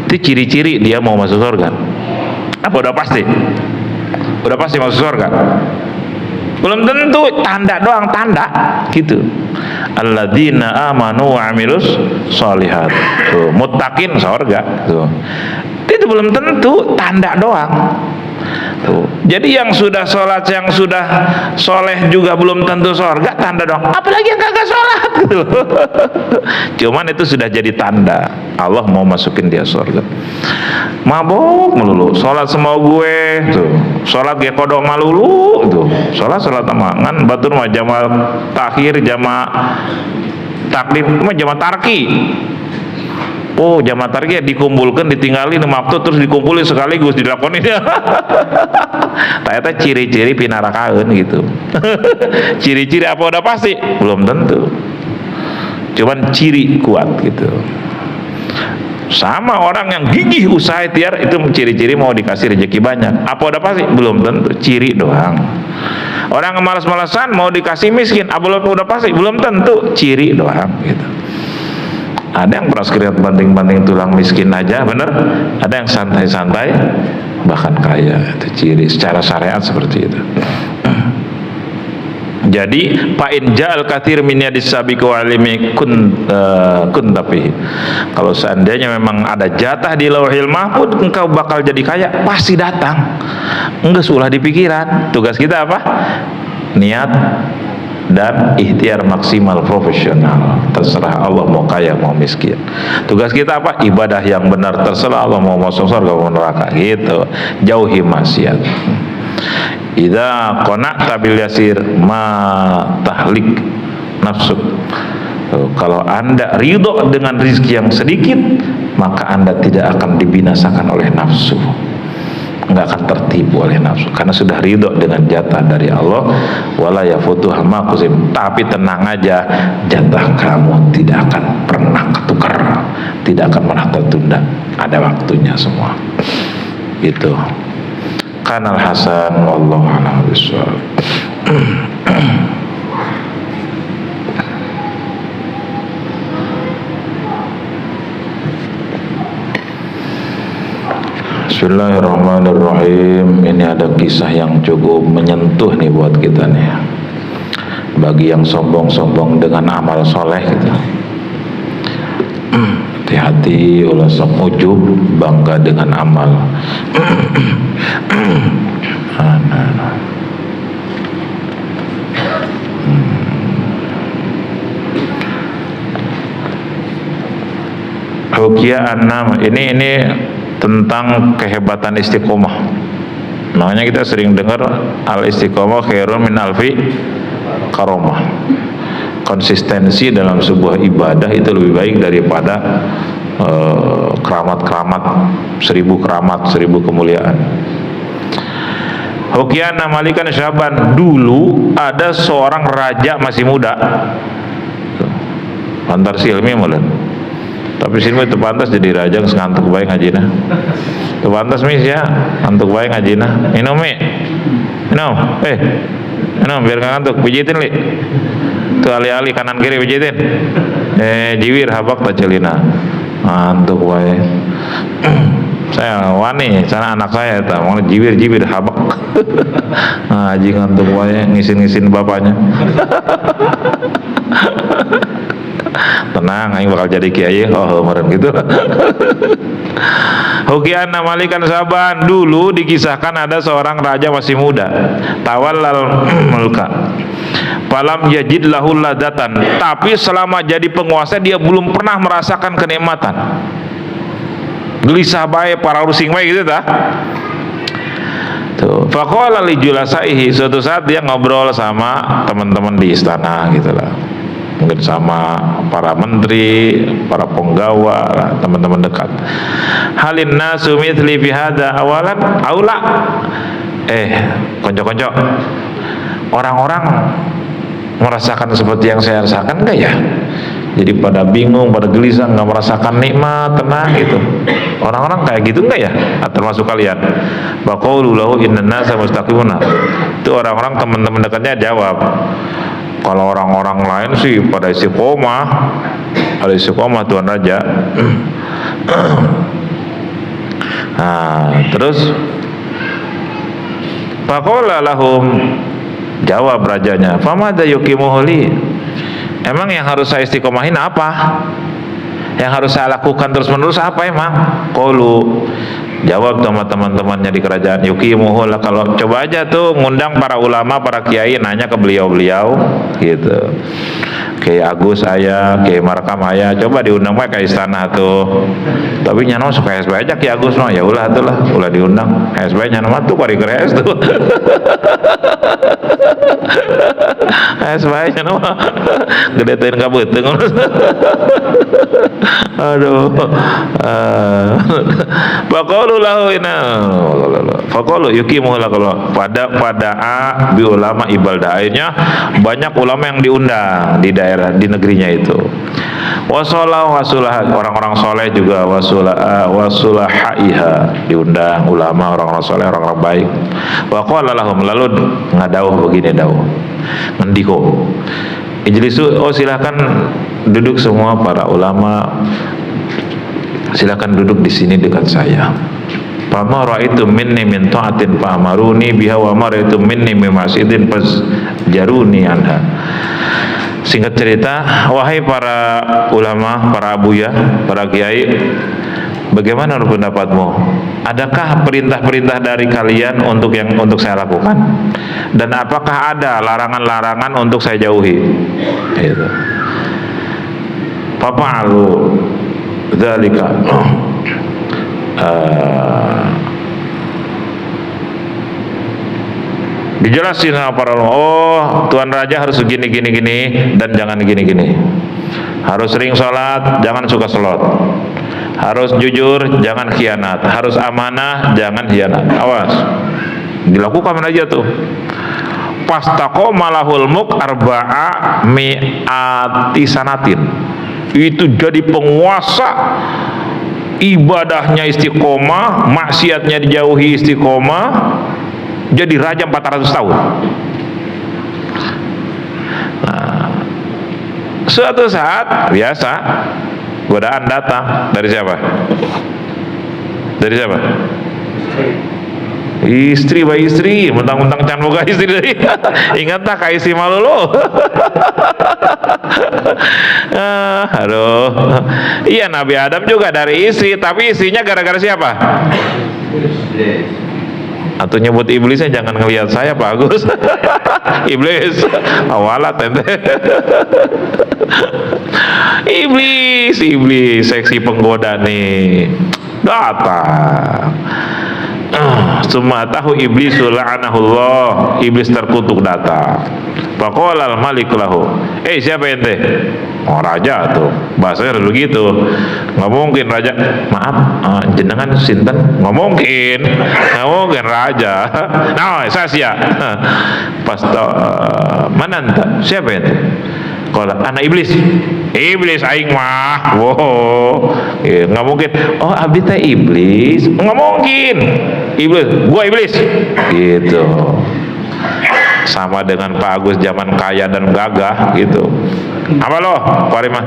itu ciri-ciri dia mau masuk surga. Apa udah pasti? Udah pasti masuk surga? Belum tentu, tanda doang, tanda gitu. Alladzina amanu wa amilus sholihat, tuh muttaqin surga tuh. Itu belum tentu, tanda doang. Tuh. Jadi yang sudah sholat, yang sudah soleh juga belum tentu surga, tanda dong. Apalagi yang kagak sholat gitu. Cuman itu sudah jadi tanda Allah mau masukin dia surga. Mabok melulu, sholat semau gue, tuh. Sholat gue kodok malulu, tuh. Sholat amangan, batur mah jamaah takhir, jamaah takdim, mah jamaah tarki. Oh, jamaah tarikh dikumpulkan, ditinggalin waktu terus dikumpulin sekaligus dilakonin. Ternyata ciri-ciri pinarakaun gitu. Ciri-ciri apa udah pasti? Belum tentu. Cuman ciri kuat gitu. Sama orang yang gigih usaha ikhtiar, itu ciri-ciri mau dikasih rezeki banyak. Apa udah pasti? Belum tentu, ciri doang. Orang yang malas-malasan mau dikasih miskin, apa udah pasti? Belum tentu, ciri doang gitu. Ada yang beras keringat banting-banting tulang miskin aja, bener. Ada yang santai-santai bahkan kaya. Itu ciri secara syariat seperti itu. Jadi fa in ja'al katsir min yadis sabiqi wa alimi kun tapi kalau seandainya memang ada jatah di Lauhil Mahfuz, engkau bakal jadi kaya, pasti datang. Enggak ulah di pikiran. Tugas kita apa? Niat dan ikhtiar maksimal profesional. Terserah Allah mau kaya mau miskin. Tugas kita apa? Ibadah yang benar, terserah Allah mau masuk surga mau neraka gitu. Jauhi maksiat. Idza qana'ta bil yasir ma tahlik nafsuk. Kalau Anda ridho dengan rezeki yang sedikit, maka Anda tidak akan dibinasakan oleh nafsu. Nggak akan tertipu oleh nafsu karena sudah ridho dengan jatah dari Allah. Wala yafutuha ma qusim. Tapi tenang aja, jatah kamu tidak akan pernah ketukar, tidak akan pernah tertunda, ada waktunya semua gitu. Kanal Hasan wallahu a'lam bishawab. Bismillahirrahmanirrahim. Ini ada kisah yang cukup menyentuh nih buat kita nih. Bagi yang sombong-sombong dengan amal soleh gitu. Hati-hati ulah sok ujub, bangga dengan amal. Ruqyah an-nam, ini tentang kehebatan istiqomah. Makanya kita sering dengar al-istiqomah khairun min alfi karomah. Konsistensi dalam sebuah ibadah itu lebih baik daripada keramat-keramat, 1000 keramat, 1000 kemuliaan. Hukyana Malikan Syaban, dulu ada seorang raja masih muda. Pantar silmi mulan. Tapi silmi itu pantas jadi raja, ngantuk baik ngajina. Itu pantas mis ya, ngantuk baik ngajina. Minum mi, minum, minum biar gak ngantuk, pijitin li. Tuh ali-ali kanan kiri pijitin. Jiwir habak tacelina. Ngantuk baik. Saya wani, sana anak saya itu, mau jiwir habak. Ngaji ngantuk baik, ngisin bapaknya. Tenang, aing bakal jadi kiai. Meren gitu. Hukiana Malikan Saban, dulu dikisahkan ada seorang raja masih muda, tawallal mulka, falam yajid lahul ladatan, tapi selama jadi penguasa dia belum pernah merasakan kenikmatan. Gelisah bae para rusing bae gitu tah. Tuh, faqala li julasaihi, suatu saat dia ngobrol sama teman-teman di istana gitu lah. Mungkin sama para menteri, para penggawa, teman-teman dekat. Halin nasu mithli fi hadza awalan aula. Konco-konco, orang-orang merasakan seperti yang saya rasakan enggak ya? Jadi pada bingung, pada gelisah, nggak merasakan nikmat, tenang gitu. Orang-orang kayak gitu enggak ya? Termasuk kalian. Baqaulu lahu innan nasa mustaqimuna. Itu orang-orang teman-teman dekatnya jawab. Kalau orang-orang lain sih pada istiqomah, ada istiqomah Tuan Raja. Nah, terus faqala lahum, jawab rajanya, famada yuqimuhu li, emang yang harus saya istiqomahin apa? Yang harus saya lakukan terus menerus apa emang? Qalu, jawab sama teman-temannya di kerajaan, yuqimuhu lah, kalau coba aja tuh ngundang para ulama, para kiai, nanya ke beliau-beliau gitu. Kayak Agus ayah, kayak Markam ayah, coba diundang ke istana tuh. Tapi nyano suka SB aja kayak Agus no, ya ulah tuh lah, ulah diundang. SB nyano mah tuh pari keres tuh. SB nyano mah gedeteun ka beuteung. Aduh. Faqalu lahu inna faqalu yuqimuhu la, kalau pada bi ulama ibalda, akhirnya banyak ulama yang diundang di daerah, di negerinya itu. Wasulah orang-orang soleh juga, wasulahaiha, diundang ulama, orang-orang soleh, orang-orang baik. Wa qala lahum, lalu ngadauh begini dawuh, ngendiko, ijlisu, silakan duduk semua para ulama, silakan duduk di sini dekat saya. Fama ra'aitu minni min ta'atin fa'amaruni biha wa ma ra'aitu minni min ma'sidin fazjaruni anha. Singkat cerita, wahai para ulama, para abuya, para kiai, bagaimana pendapatmu? Adakah perintah-perintah dari kalian untuk saya lakukan? Dan apakah ada larangan-larangan untuk saya jauhi? Itu. Fa'alu dzalika. Dijelasin sama para ulama, oh Tuan Raja harus gini dan jangan gini. Harus sering sholat, jangan suka selot. Harus jujur, jangan khianat. Harus amanah, jangan khianat. Awas, dilakukan aja tuh. Pastaqoma lahul mulk arba'a mi'ati sanatin. Itu jadi penguasa, ibadahnya istiqomah, maksiatnya dijauhi istiqomah, jadi raja 400 tahun. Nah, suatu saat biasa godaan datang dari siapa? Dari siapa? Istri bayi istri, mentang-mentang can boga istri dari. Ingat tak kaisi malu lo. Aduh. Iya, Nabi Adam juga dari istri, tapi istrinya gara-gara siapa? Atau nyebut iblisnya, jangan ngelihat saya Pak Agus. Iblis awalat ente. Iblis seksi penggoda nih datang. Summa tahu iblis la'anahullah, iblis terkutuk datang. Faqala al-malik lahu, siapa ente? Oh, raja tuh, bahasanya begitu. Nggak mungkin raja, maaf, jenengan sinten? Nggak mungkin raja. Nah, saya pas mana ente? Siapa ente? Kalau anak iblis aing mah, wow, nggak mungkin. Oh, abdi teh iblis, nggak mungkin. Gua iblis, gitu. Sama dengan Pak Agus zaman kaya dan gagah, gitu. Apa lo, Pak Rima?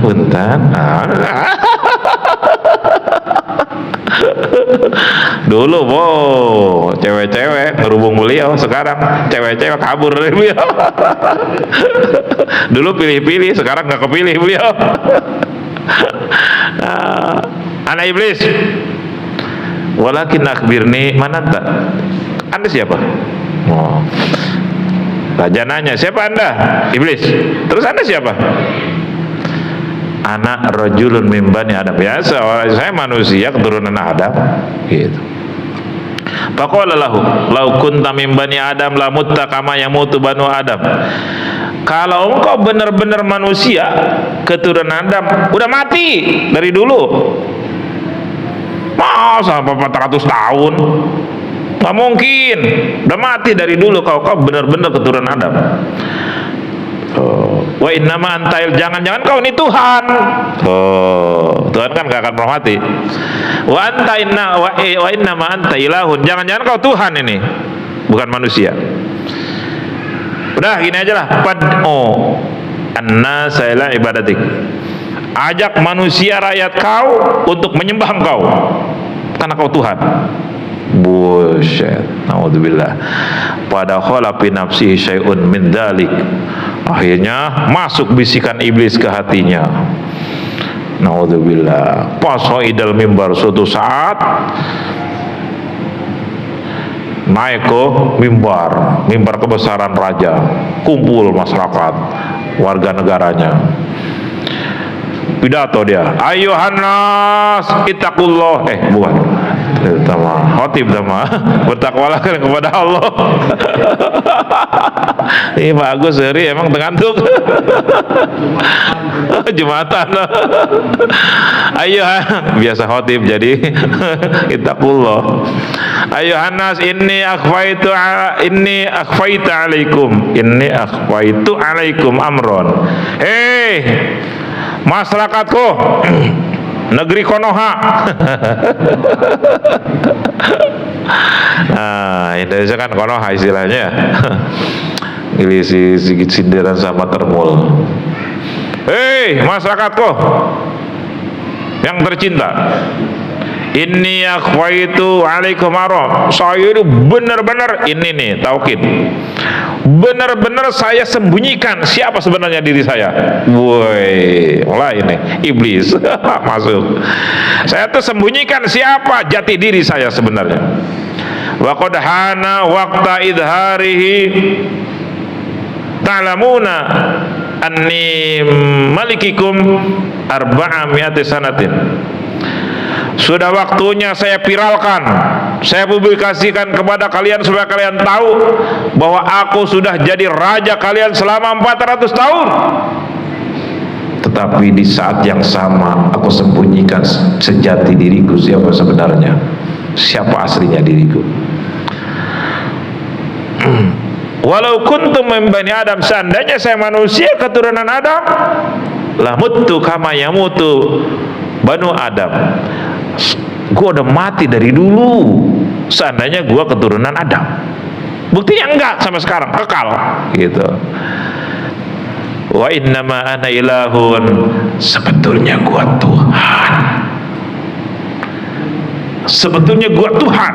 Punten. Dulu cewek-cewek ngerubung beliau, sekarang cewek-cewek kabur dari beliau. Dulu pilih-pilih, sekarang nggak kepilih beliau. Anak iblis. Walakin akhbirni, mana tak? Anda siapa? Oh. Raja nanya, siapa anda? Iblis. Terus anda siapa? Anak rajulun min bani Adam. Biasa, saya manusia keturunan Adam. Gitu. Faqala lahu, "Lau kunta min bani Adam la mutta kama yamutu banu Adam." Kalau engkau benar-benar manusia keturunan Adam, udah mati dari dulu. Masa 400 tahun? Nggak mungkin. Udah mati dari dulu kau benar-benar keturunan Adam. Wa innama antail, jangan-jangan kau ini Tuhan. Tuhan kan gak akan pernah mati. Wa innama anta ilahun, jangan-jangan kau Tuhan ini, bukan manusia. Udah gini aja lah. Annasa ila ibadatik, ajak manusia rakyat kau untuk menyembah engkau karena kau Tuhan. Bullshit. Naudzubillah. Pada khala fi nafsihi syai'un min dzalik, akhirnya masuk bisikan iblis ke hatinya. Naudzubillah. Pasoidal mimbar, suatu saat naik ke mimbar kebesaran raja, kumpul masyarakat, warga negaranya. Pidato dia, ayuhannas ittaqullah, bukan khotib sama bertakwalah kepada Allah. Ini bagus seri, emang tengantuk. Jumatan. Ayuhan, biasa khotib jadi ittaqullah. Ayuhannas inni akhfaitu alaikum amron. Masyarakatku, negeri Konoha. Nah, Indonesia kan Konoha istilahnya. Ini sedikit sindiran sama termul. Masyarakatku yang tercinta, inni akhwaitu alaikum amron. Saya itu benar-benar, ini nih taukid, benar-benar saya sembunyikan siapa sebenarnya diri saya. Woi, mulai ini iblis masuk. Saya tuh sembunyikan siapa jati diri saya sebenarnya. Wa qad hana waqta idharihi ta'lamuna anni malikikum 400 sanatin. Sudah waktunya saya viralkan, saya publikasikan kepada kalian supaya kalian tahu bahwa aku sudah jadi raja kalian selama 400 tahun. Tetapi di saat yang sama aku sembunyikan sejati diriku, siapa sebenarnya, siapa aslinya diriku. Walau kuntum min bani Adam, seandainya saya manusia keturunan Adam, la muttu kama yamutu banu Adam, gue udah mati dari dulu seandainya gue keturunan Adam. Buktinya enggak sampai sekarang, kekal gitu. Wa innama ana ilahun, sebetulnya gue Tuhan, sebetulnya gue Tuhan.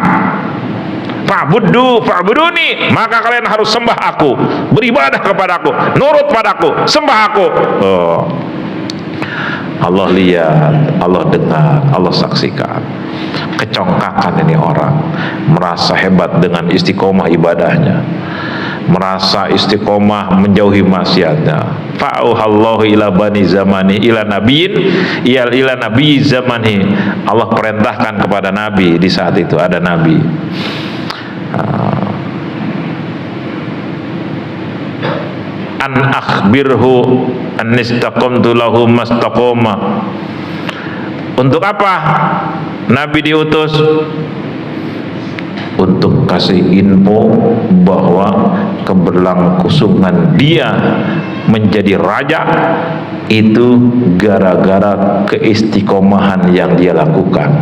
Fa'buduni, maka kalian harus sembah aku, beribadah kepadaku, nurut padaku, sembah aku. Allah lihat, Allah dengar, Allah saksikan. Kecongkakan ini orang, merasa hebat dengan istiqomah ibadahnya, merasa istiqomah menjauhi maksiatnya. Fa'auhallahu ila bani zamani ila nabi zamani. Allah perintahkan kepada nabi, di saat itu ada nabi, an akhbirhu an istaqamtu lahu mastaqama. Untuk apa nabi diutus? Untuk kasih info bahwa keberlangsungan dia menjadi raja itu gara-gara keistiqomahan yang dia lakukan.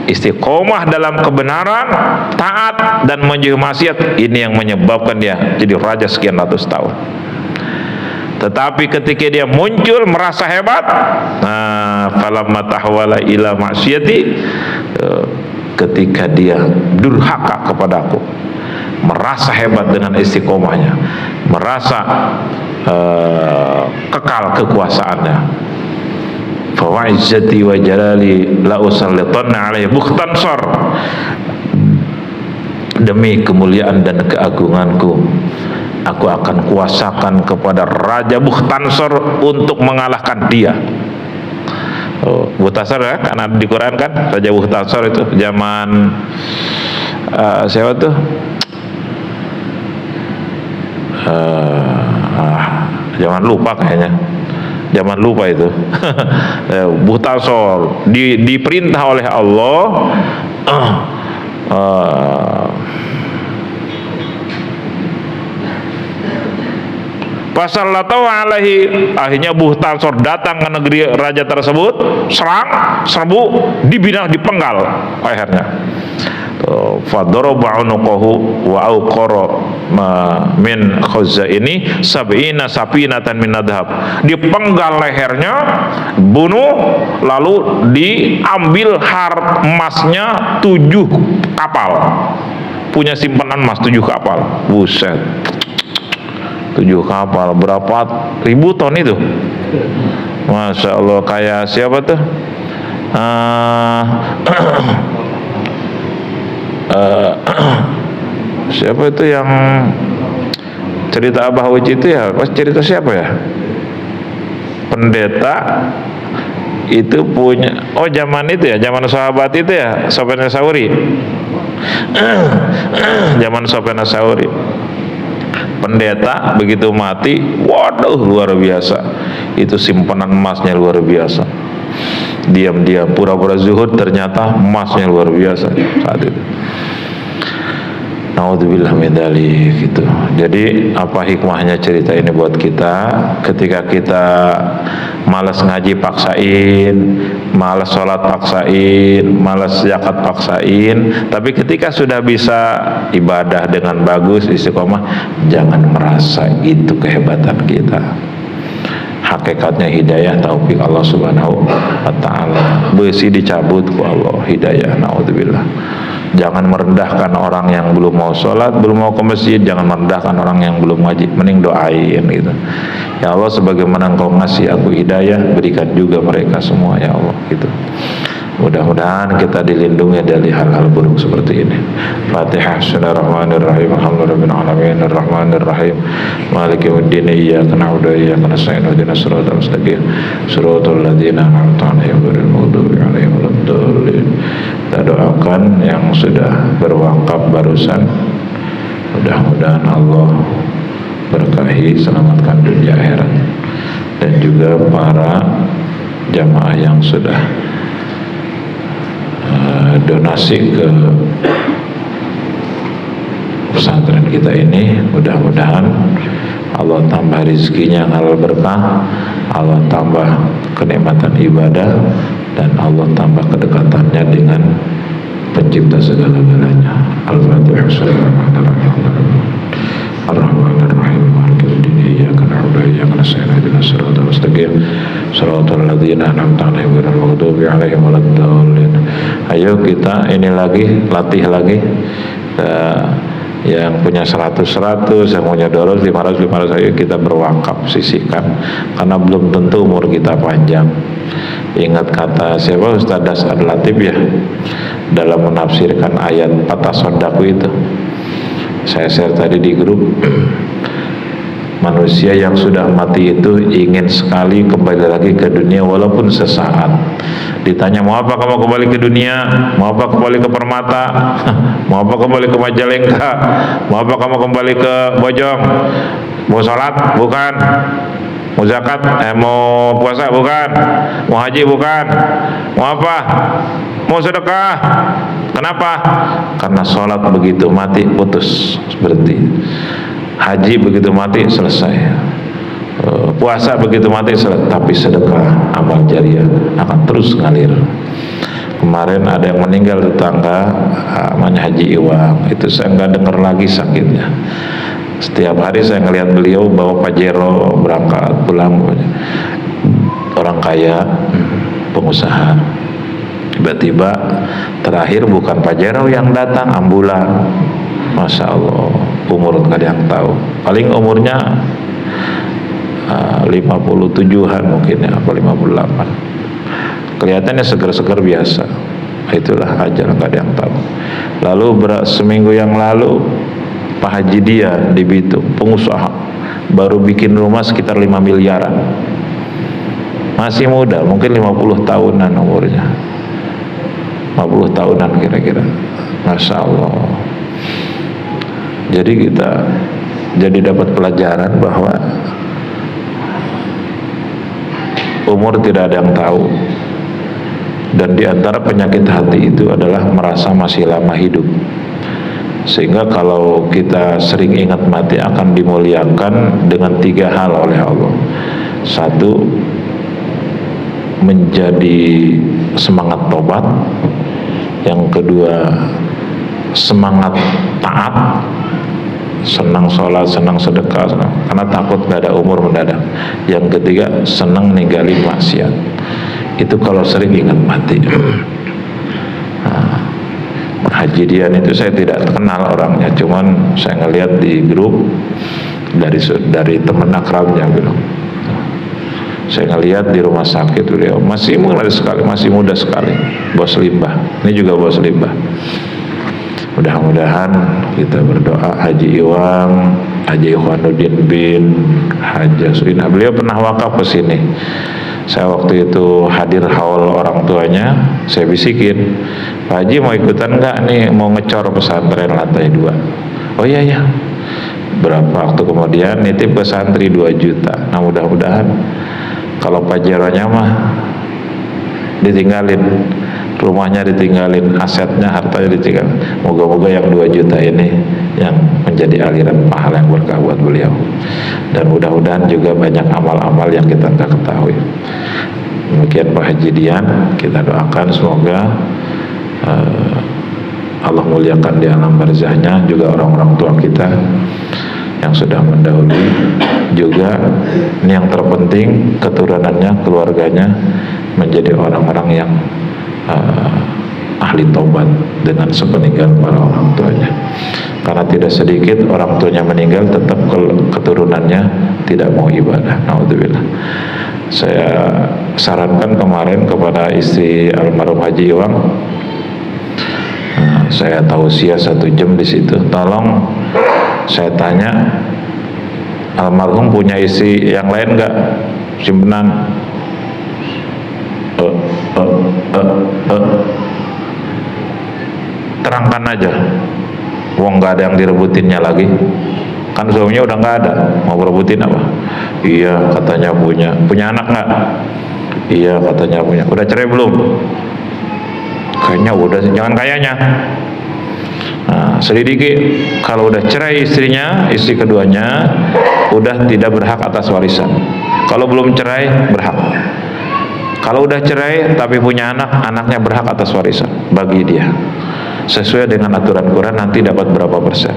Istiqomah dalam kebenaran, taat dan menjauhi maksiat, ini yang menyebabkan dia jadi raja sekian ratus tahun. Tetapi ketika dia muncul merasa hebat, falamma tahwala ila maksiati, ketika dia durhaka kepadaku, merasa hebat dengan istiqomahnya, merasa kekal kekuasaannya, fawa'izzati wa jalali la usallitanna alaihi bukhtansar, demi kemuliaan dan keagunganku aku akan kuasakan kepada Raja Bukhtansor untuk mengalahkan dia. Bukhtansor ya, karena di Quran kan Raja Bukhtansor itu zaman siapa tuh? Jangan lupa kayaknya. Jangan lupa itu. Bukhtansor diperintah oleh Allah Fasallatau alaihi, akhirnya Bukhtansor datang ke negeri raja tersebut, serbu, dipenggal akhirnya. Fadaraba unuqahu wa auqara min khazzaini sab'ina sapinatan min adhab. Dipenggal lehernya, bunuh, lalu diambil emasnya 7 kapal. Punya simpanan emas 7 kapal. Buset. 7 kapal, berapa ribu ton itu? Masya Allah, kayak siapa tuh? Siapa itu yang cerita Abah Uci itu ya? Pas cerita siapa ya? Pendeta itu punya, zaman itu ya, zaman sahabat itu ya, Sofyan Sauri. Zaman Sofyan Sauri. Pendeta begitu mati, waduh luar biasa. Itu simpanan emasnya luar biasa. Diam-diam pura-pura zuhud, ternyata emasnya luar biasa saat itu. Naudzubillah min dzalik gitu. Jadi apa hikmahnya cerita ini buat kita? Ketika kita malas ngaji paksain, malas sholat paksain, malas zakat paksain, tapi ketika sudah bisa ibadah dengan bagus, istiqomah, jangan merasa itu kehebatan kita. Hakikatnya hidayah taufik Allah Subhanahu wa ta'ala. Besi dicabut ku Allah, hidayah, naudzubillah. Jangan merendahkan orang yang belum mau sholat, belum mau ke masjid. Jangan merendahkan orang yang belum ngaji. Mending doain gitu. Ya Allah, sebagaimana Engkau ngasih aku hidayah, berikan juga mereka semua ya Allah gitu. Mudah-mudahan kita dilindungi dari hal-hal buruk seperti ini. Fatihah. Bismillahirrahmanirrahim. Alhamdulillahirabbil alamin arrahmanir rahim maliki yaumiddin iyyaka na'budu wa iyyaka nasta'in ihdinas siratal mustaqim siratal ladzina an'amta 'alaihim ghairil maghdubi 'alaihim waladdallin. Kita doakan yang sudah berwakaf barusan, mudah-mudahan Allah berkahi, selamatkan dunia akhirat, dan juga para jamaah yang sudah donasi ke pesantren kita ini. Mudah-mudahan Allah tambah rezekinya halal berkah, Allah tambah kenikmatan ibadah, dan Allah tambah kedekatannya dengan pencipta segala-galanya. Al-Fatihah. Ar-Rahmanir-Rahim Maliki yaumiddin iyyaka na'budu wa iyyaka nasta'in ihdinas siratal mustaqim siratal ladzina an'amta 'alaihim ghairil maghdubi 'alaihim waladdallin. Ayo kita ini lagi, latih lagi. Yang punya 100, yang punya 200, 500, ayo kita berwakaf, sisihkan, karena belum tentu umur kita panjang. Ingat kata siapa, Ustaz Dasar Latif ya, dalam menafsirkan ayat Fatasodaku itu, saya share tadi di grup. Manusia yang sudah mati itu ingin sekali kembali lagi ke dunia walaupun sesaat. Ditanya, mau apa kamu kembali ke dunia? Mau apa kembali ke Permata? Mau apa kembali ke Majalengka? Mau apa kamu kembali ke Bojong? Mau sholat? Bukan. Mau zakat? Mau puasa? Bukan. Mau haji? Bukan. Mau apa? Mau sedekah? Kenapa? Karena sholat begitu mati putus, berhenti. Haji begitu mati selesai. Puasa begitu mati selesai. Tapi sedekah, amal jariah akan terus ngalir. Kemarin ada yang meninggal tetangga, namanya Haji Iwang. Itu saya nggak dengar lagi sakitnya. Setiap hari saya ngelihat beliau bawa Pajero berangkat pulang. Orang kaya, pengusaha. Tiba-tiba terakhir bukan Pajero yang datang, ambulan. Masya Allah, umur nggak ada yang tahu. Paling umurnya 57-an mungkin ya, apa 58. Kelihatannya seger-seger biasa. Itulah ajal, nggak ada yang tahu. Lalu seminggu yang lalu Pak Haji dia di Bitung, pengusaha, baru bikin rumah sekitar 5 miliaran, masih muda, mungkin 50 tahunan umurnya, 50 tahunan kira-kira. Masya Allah. Jadi kita jadi dapat pelajaran bahwa umur tidak ada yang tahu, dan di antara penyakit hati itu adalah merasa masih lama hidup. Sehingga kalau kita sering ingat mati akan dimuliakan dengan 3 hal oleh Allah. 1, menjadi semangat tobat. Yang kedua, semangat taat, senang sholat, senang sedekah, karena takut gak ada umur mendadak. Yang ketiga, senang ninggalin maksiat. Itu kalau sering ingat mati. Haji Dian itu saya tidak kenal orangnya, cuman saya ngelihat di grup dari teman akrabnya gitu. Saya ngelihat di rumah sakit beliau masih muda sekali, masih muda sekali, bos limbah. Ini juga bos limbah. Mudah-mudahan kita berdoa Haji Iwang, Haji Ikhwanuddin bin Haji Suina. Beliau pernah wakaf ke sini. Saya waktu itu hadir haul orang tuanya, saya bisikin, Pak Haji mau ikutan nggak nih, mau ngecor pesantren lantai 2. Oh iya ya. Berapa waktu kemudian nitip ke santri 2 juta. Nah mudah-mudahan kalau pajarannya mah ditinggalin, rumahnya ditinggalin, asetnya, hartanya ditinggalin. Moga-moga yang 2 juta ini yang menjadi aliran pahala yang berkah buat beliau. Dan mudah-mudahan juga banyak amal-amal yang kita tidak ketahui. Demikian Pak Haji Dian, kita doakan semoga Allah muliakan di alam barzahnya, juga orang-orang tua kita yang sudah mendahului, juga ini yang terpenting keturunannya, keluarganya menjadi orang-orang yang ahli taubat dengan sepeninggal para orang tuanya. Karena tidak sedikit orang tuanya meninggal tetap keturunannya tidak mau ibadah. Naudzubillah. Saya sarankan kemarin kepada istri almarhum Haji Iwang, saya tausiah 1 jam di situ. Tolong saya tanya, almarhum punya istri yang lain nggak? Simpenan. Terangkan aja. Wong nggak ada yang direbutinnya lagi, kan suaminya udah nggak ada, mau berebutin apa? Iya katanya punya anak nggak? Iya katanya punya. Udah cerai belum? Kayaknya udah, jangan kayaknya. Nah, selidiki, kalau udah cerai istrinya, istri keduanya udah tidak berhak atas warisan. Kalau belum cerai berhak. Kalau udah cerai tapi punya anak, anaknya berhak atas warisan bagi dia. Sesuai dengan aturan Quran nanti dapat berapa persen.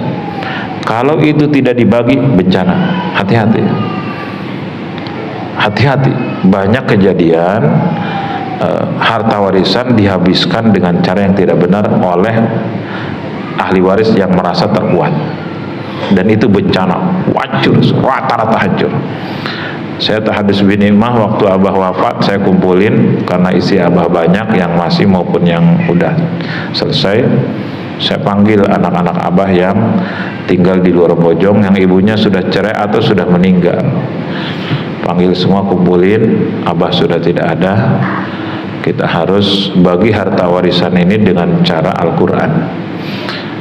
Kalau itu tidak dibagi, bencana. Hati-hati. Hati-hati. Banyak kejadian harta warisan dihabiskan dengan cara yang tidak benar oleh ahli waris yang merasa terkuat. Dan itu bencana. Hancur, rata-rata hancur. Saya tahadus binimah waktu abah wafat, saya kumpulin karena isi abah banyak yang masih maupun yang udah selesai. Saya panggil anak-anak abah yang tinggal di luar Bojong, yang ibunya sudah cerai atau sudah meninggal. Panggil semua, kumpulin, abah sudah tidak ada. Kita harus bagi harta warisan ini dengan cara Al-Quran.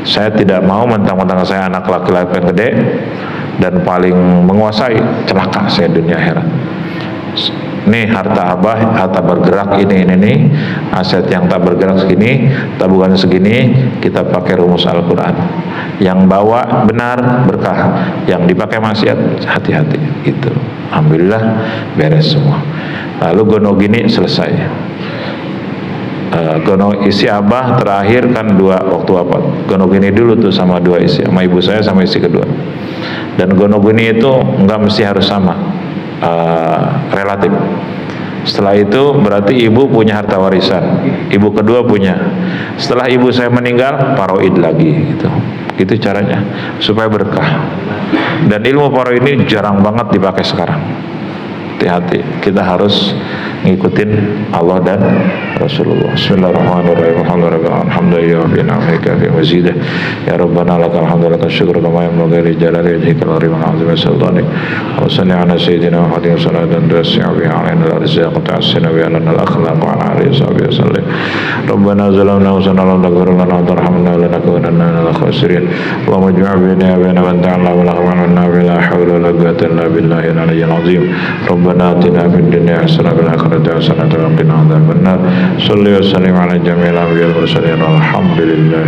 Saya tidak mau mentang-mentang saya anak laki-laki yang gede dan paling menguasai, celaka saya dunia akhirat. Nih harta abah, harta bergerak ini, aset yang tak bergerak segini, tabungan segini, kita pakai rumus Al-Quran. Yang bawa benar berkah, yang dipakai maksiat hati-hati. Gitu. Alhamdulillah beres semua. Lalu gono gini selesai. Gono isi abah terakhir kan 2 waktu wafat. Gono gini dulu tuh sama 2 isi, sama ibu saya sama istri kedua. Dan gono gini itu nggak mesti harus sama, relatif. Setelah itu berarti ibu punya harta warisan, ibu kedua punya. Setelah ibu saya meninggal, paroid lagi gitu. Itu caranya supaya berkah. Dan ilmu paroid ini jarang banget dipakai sekarang. Hati-hati, kita harus ngikutin Allah dan Rasulullah. Bismillahirrahmanirrahim. Alhamdulillah fi ni'matika fi mazidah. Ya Rabbana lakal hamdu lakal syukru kama yanbaghi li jalali wajhika al-karim wa 'azimi sultanik. Wa salli ala sayyidina Muhammadin salatan tusi'u biha 'alaina al-arzaq wa ta'assina biha lana al-akhlaq wa 'ala alihi wa sahbihi wa sallim. Rabbana zalamna anfusana wa lam taghfir lana wa tarhamna lanakunanna minal khasirin. Allahumma ijma' bainana wa bain man ta'ala wa la hawla wala hawla wala quwwata illa billahi al-'aliyyil 'azim. Rabbana atina fid dunya hasanah wa fil akhirati hasanah wa qina adzaban nar. Shalli wa sallim ala jami'il anbiya'i wal mursalin. Alhamdulillah.